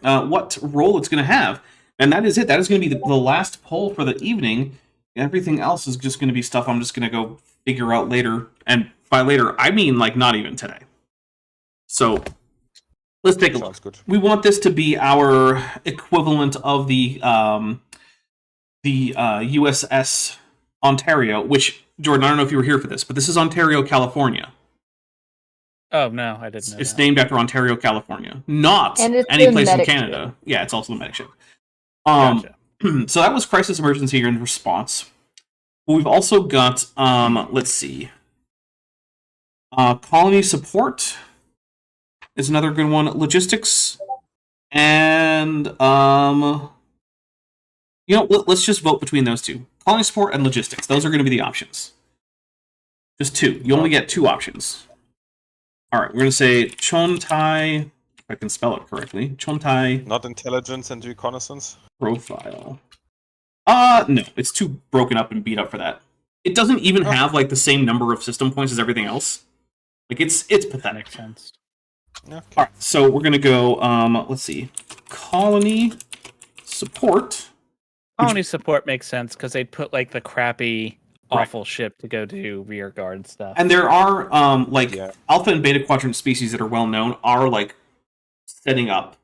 what role it's going to have. And that is it. That is going to be the last poll for the evening. Everything else is just going to be stuff I'm just going to go figure out later. And by later, I mean like not even today. So let's take a look. Sounds good. We want this to be our equivalent of the USS Ontario, which, Jordan, I don't know if you were here for this, but this is Ontario, California. Oh no, I didn't know. It's that. named after Ontario, California, not And it's any the place in medic Canada. ship. Yeah, it's also the medic ship. Gotcha. So that was crisis emergency and response. But we've also got let's see, colony support is another good one. Logistics, and let's just vote between those two: colony support and logistics. Those are going to be the options. Just 2. You only get 2 options. All right, we're going to say Chontai, if I can spell it correctly. Chontai Not intelligence and reconnaissance. profile. No, it's too broken up and beat up for that. It doesn't even have like the same number of system points as everything else. Like, it's pathetic. Makes sense. Okay. All right, so we're going to go, let's see, colony support. Colony support makes sense because they'd put like the crappy, awful ship to go do rear guard stuff. And there are Yeah. alpha and beta quadrant species that are well known are like setting up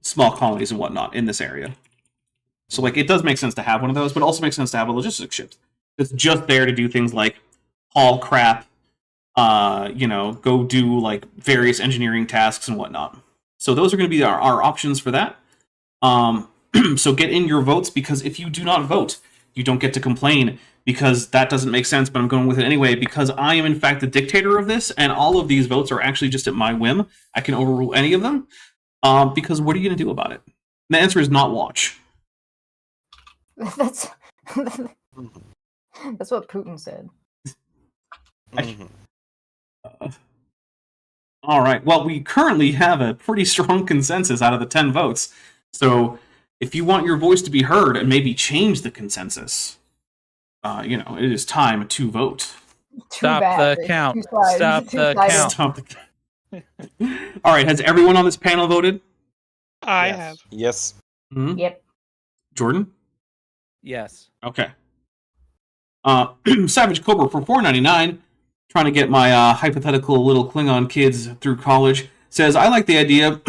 small colonies and whatnot in this area. So like it does make sense to have one of those, but it also makes sense to have a logistics ship that's just there to do things like haul crap, go do like various engineering tasks and whatnot. So those are going to be our options for that. So get in your votes, because if you do not vote, you don't get to complain because that doesn't make sense, but I'm going with it anyway because I am in fact the dictator of this, and all of these votes are actually just at my whim. I can overrule any of them. Because what are you going to do about it? And the answer is not watch. That's that's what Putin said. All right. Well, we currently have a pretty strong consensus out of the 10 votes. So if you want your voice to be heard and maybe change the consensus, it is time to vote. Stop the count. Stop the count. Stop the count. All right. Has everyone on this panel voted? I Yes. have. Yes. Mm-hmm. Yep. Jordan? Yes. Okay. Savage Cobra for $4.99, trying to get my hypothetical little Klingon kids through college, says, I like the idea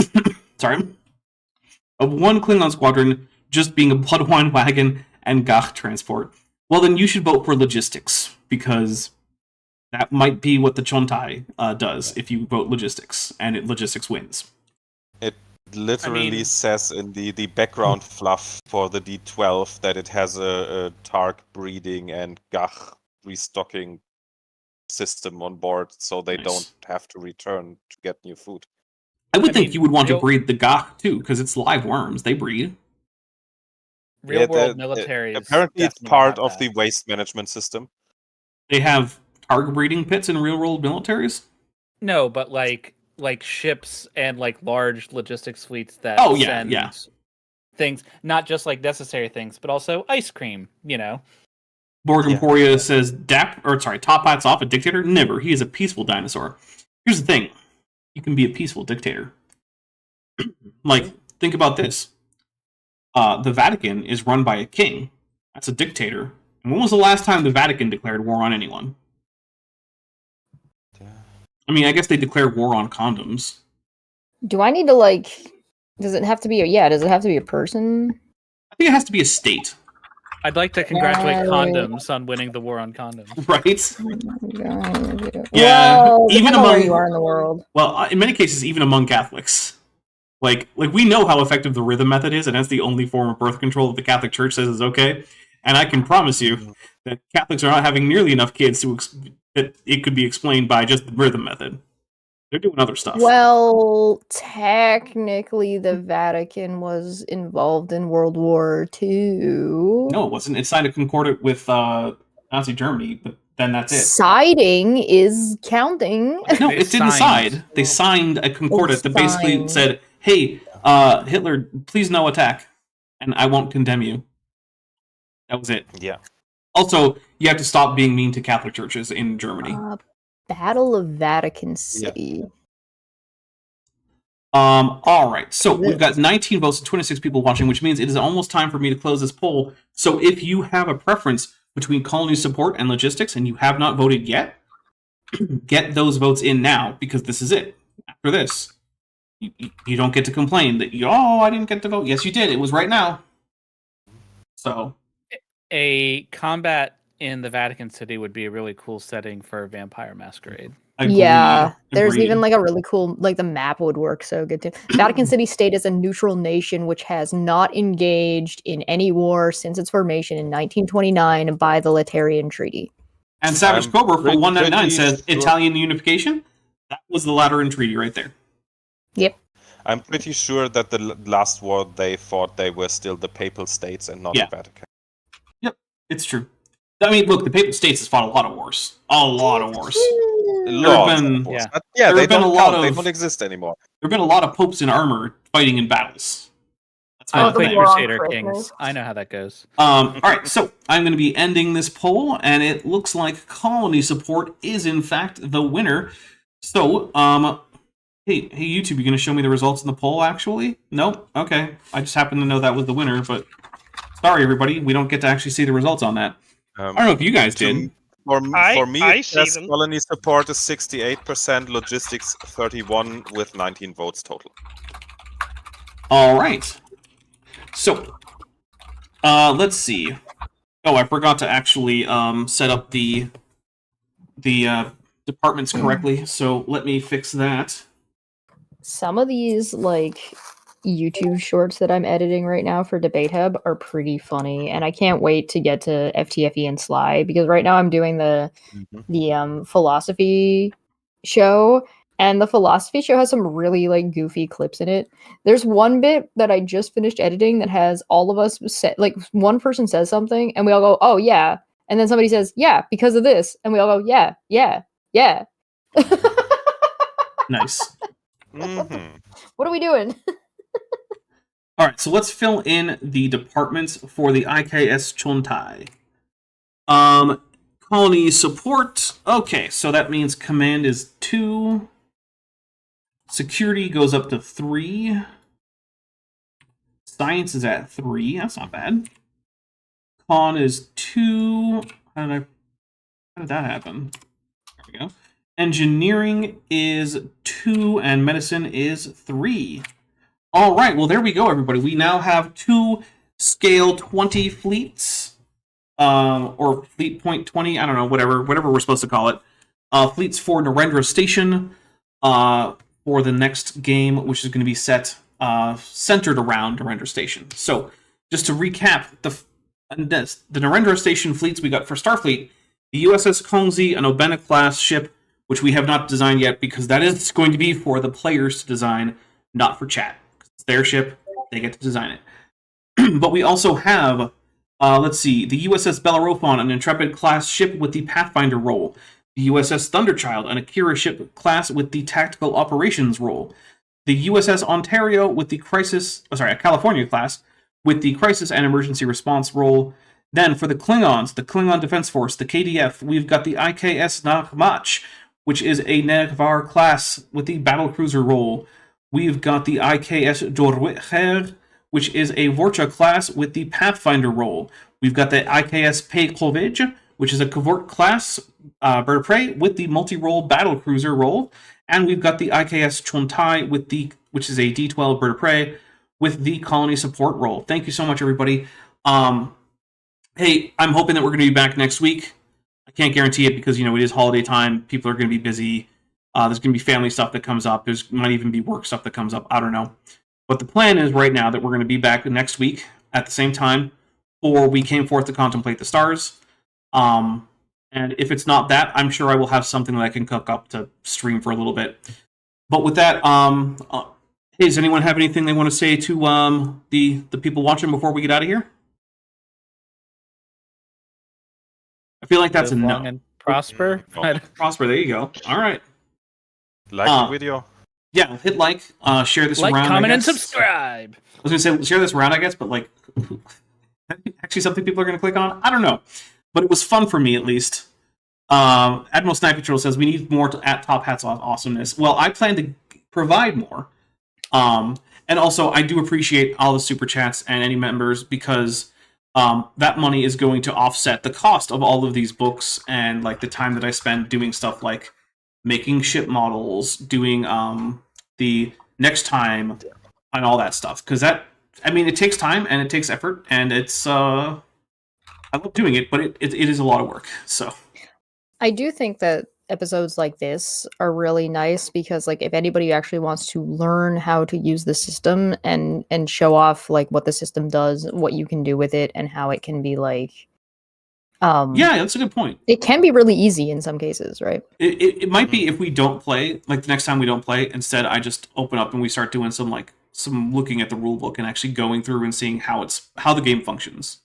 of one Klingon squadron just being a blood wine wagon and Gach transport. Well, then you should vote for logistics, because that might be what the Chontai does if you vote logistics, and logistics wins. It literally says in the background fluff for the D12 that it has a Targ breeding and Gach restocking system on board, so they Nice. don't have to return to get new food. I would think mean, you would want to real- breed the Gach, too, because it's live worms. They breed. Real Yeah, world military. Apparently, it's definitely part have of the that. waste management system. They have Targ breeding pits in real-world militaries? No, but like ships and like large logistics fleets that send things, not just like necessary things, but also ice cream. Borg Yeah. Emporia says, Top Hat's off a dictator? Never. He is a peaceful dinosaur. Here's the thing. You can be a peaceful dictator. Think about this. The Vatican is run by a king. That's a dictator. And when was the last time the Vatican declared war on anyone? I mean, I guess they declared war on condoms. Do I need to does it have to be a person? I think it has to be a state. I'd like to congratulate Right. condoms on winning the war on condoms. Right? Yeah, well, even depending on where among- you are in the world. Well, in many cases, even among Catholics. Like we know how effective the rhythm method is, and that's the only form of birth control that the Catholic Church says is okay. And I can promise you that Catholics are not having nearly enough kids that it could be explained by just the rhythm method. They're doing other stuff. Well, technically, the Vatican was involved in World War II. No, it wasn't. It signed a concordat with Nazi Germany, but then that's it. Siding is counting. No, They it didn't signed. side. They signed a concordat that basically signed. said, hey, Hitler, please no attack, and I won't condemn you. That was it. Yeah. Also, you have to stop being mean to Catholic churches in Germany. Battle of Vatican City. All right. So we've got 19 votes and 26 people watching, which means it is almost time for me to close this poll. So if you have a preference between colony support and logistics and you have not voted yet, get those votes in now, because this is it. After this, you don't get to complain that I didn't get to vote. Yes, you did. It was right now. So A combat in the Vatican City would be a really cool setting for Vampire Masquerade. Yeah, there's agreed. even a really cool, the map would work so good too. Vatican City State is a neutral nation which has not engaged in any war since its formation in 1929 by the Lateran Treaty. And Savage I'm Cobra for pretty 199 says sure- Italian unification. That was the Lateran Treaty right there. Yep. I'm pretty sure that the last war they fought, they were still the Papal States and not Yeah. the Vatican. It's true. I mean, look, the Papal States has fought a lot of wars. A lot of wars. Lots been- of wars. yeah. But yeah, there they have been don't a lot count. They of- don't exist anymore. There have been a lot of popes in armor fighting in battles. That's I my the played thing. war on Crusader Christmas. Kings. I know how that goes. All right, so I'm going to be ending this poll, and it looks like colony support is in fact the winner. So, hey, YouTube, you going to show me the results in the poll? Actually, nope. Okay, I just happen to know that was the winner, but sorry, everybody, we don't get to actually see the results on that. I don't know if you guys did. For I me, see it says them. colony support is 68%, logistics 31 with 19 votes total. All right. So, let's see. Oh, I forgot to actually set up the departments correctly. So let me fix that. Some of these, YouTube shorts that I'm editing right now for Debate Hub are pretty funny, and I can't wait to get to FTFE and Sly because right now I'm doing the philosophy show, and the philosophy show has some really like goofy clips in it. There's one bit that I just finished editing that has all of us like one person says something, and we all go, "Oh yeah," and then somebody says, "Yeah, because of this," and we all go, "Yeah, yeah, yeah." Nice. What are we doing? All right, so let's fill in the departments for the IKS Chontai. Colony support. Okay, so that means command is 2. Security goes up to 3. Science is at 3. That's not bad. Con is 2. How did that happen? There we go. Engineering is 2, and medicine is 3. All right, well, there we go, everybody. We now have 2 scale 20 fleets, or fleet point 20, I don't know, whatever we're supposed to call it. Fleets for Narendra Station for the next game, which is going to be set centered around Narendra Station. So, just to recap, the Narendra Station fleets we got for Starfleet, the USS Kongzi, an Obena-class ship, which we have not designed yet because that is going to be for the players to design, not for chat. It's their ship, they get to design it. But we also have, let's see, the USS Bellerophon, an Intrepid-class ship with the Pathfinder role. The USS Thunderchild, an Akira ship class with the Tactical Operations role. The USS Ontario with the a California class, with the Crisis and Emergency Response role. Then for the Klingons, the Klingon Defense Force, the KDF, we've got the IKS Nakhmach, which is a Negvar class with the Battlecruiser role. We've got the IKS Dorwitcher, which is a Vorcha class with the Pathfinder role. We've got the IKS Pejkovich, which is a Covort class bird of prey with the multi-role Battlecruiser role. And we've got the IKS Chontai, which is a D12 bird of prey with the colony support role. Thank you so much, everybody. Hey, I'm hoping that we're going to be back next week. I can't guarantee it because, it is holiday time. People are going to be busy. There's going to be family stuff that comes up. There's might even be work stuff that comes up. I don't know. But the plan is right now that we're going to be back next week at the same time, or we came forth to contemplate the stars. And if it's not that, I'm sure I will have something that I can cook up to stream for a little bit. But with that, hey, does anyone have anything they want to say to the people watching before we get out of here? I feel like that's a no. And prosper. Prosper, there you go. All right. Like the video. Yeah, hit like, share this like, around. Comment, and subscribe. I was going to say, share this around, I guess, but actually something people are going to click on? I don't know. But it was fun for me, at least. Admiral Sniper Troll says, we need more at Top Hats awesomeness. Well, I plan to provide more. And also, I do appreciate all the super chats and any members because that money is going to offset the cost of all of these books and the time that I spend doing stuff like making ship models, doing the next time, and all that stuff. Because it takes time and it takes effort, and it's I love doing it, but it is a lot of work. So I do think that episodes like this are really nice because if anybody actually wants to learn how to use the system and show off what the system does, what you can do with it, and how it can be yeah, that's a good point. It can be really easy in some cases, right? It might be if we don't play, the next time we don't play, instead I just open up and we start doing some looking at the rule book and actually going through and seeing how the game functions.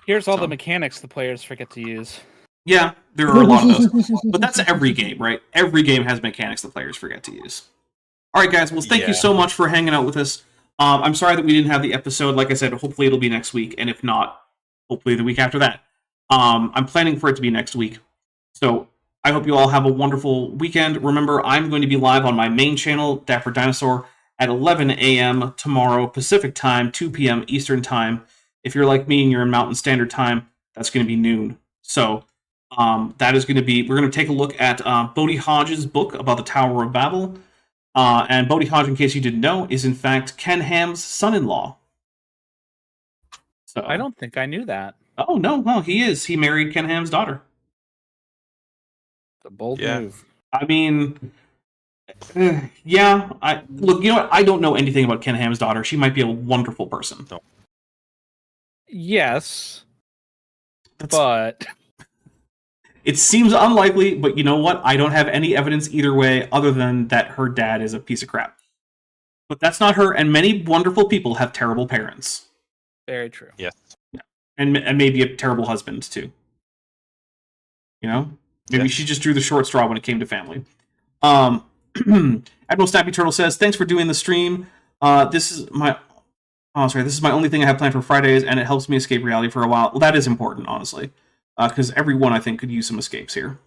Here's all the mechanics the players forget to use. Yeah, there are a lot of those. But that's every game, right? Every game has mechanics the players forget to use. All right, guys. Well, thank you so much for hanging out with us. I'm sorry that we didn't have the episode. Like I said, hopefully it'll be next week. And if not, hopefully the week after that. I'm planning for it to be next week. So I hope you all have a wonderful weekend. Remember, I'm going to be live on my main channel, Dapper Dinosaur, at 11 a.m. tomorrow, Pacific time, 2 p.m. Eastern time. If you're like me and you're in Mountain Standard Time, that's going to be noon. So that is going to be, we're going to take a look at Bodhi Hodge's book about the Tower of Babel. And Bodhi Hodge, in case you didn't know, is in fact Ken Ham's son-in-law. So I don't think I knew that. Oh, no, he is. He married Ken Ham's daughter. It's a bold move. I mean, Yeah, look. You know what? I don't know anything about Ken Ham's daughter. She might be a wonderful person. Yes, That's- but It seems unlikely, but you know what? I don't have any evidence either way, other than that her dad is a piece of crap. But that's not her, and many wonderful people have terrible parents, very true. Yes. and maybe a terrible husband too. You know, maybe Yes. she just drew the short straw when it came to family. Admiral Snappy Turtle says, "Thanks for doing the stream. This is my only thing I have planned for Fridays, and it helps me escape reality for a while." Well, that is important, honestly, because everyone I think could use some escapes here.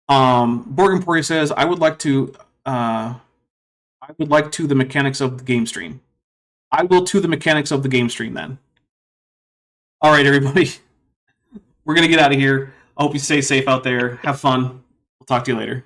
Borg Emporia says, "I would like to the mechanics of the game stream. I will to the mechanics of the game stream then." All right, everybody, we're gonna get out of here. I hope you stay safe out there. Have fun. We'll talk to you later.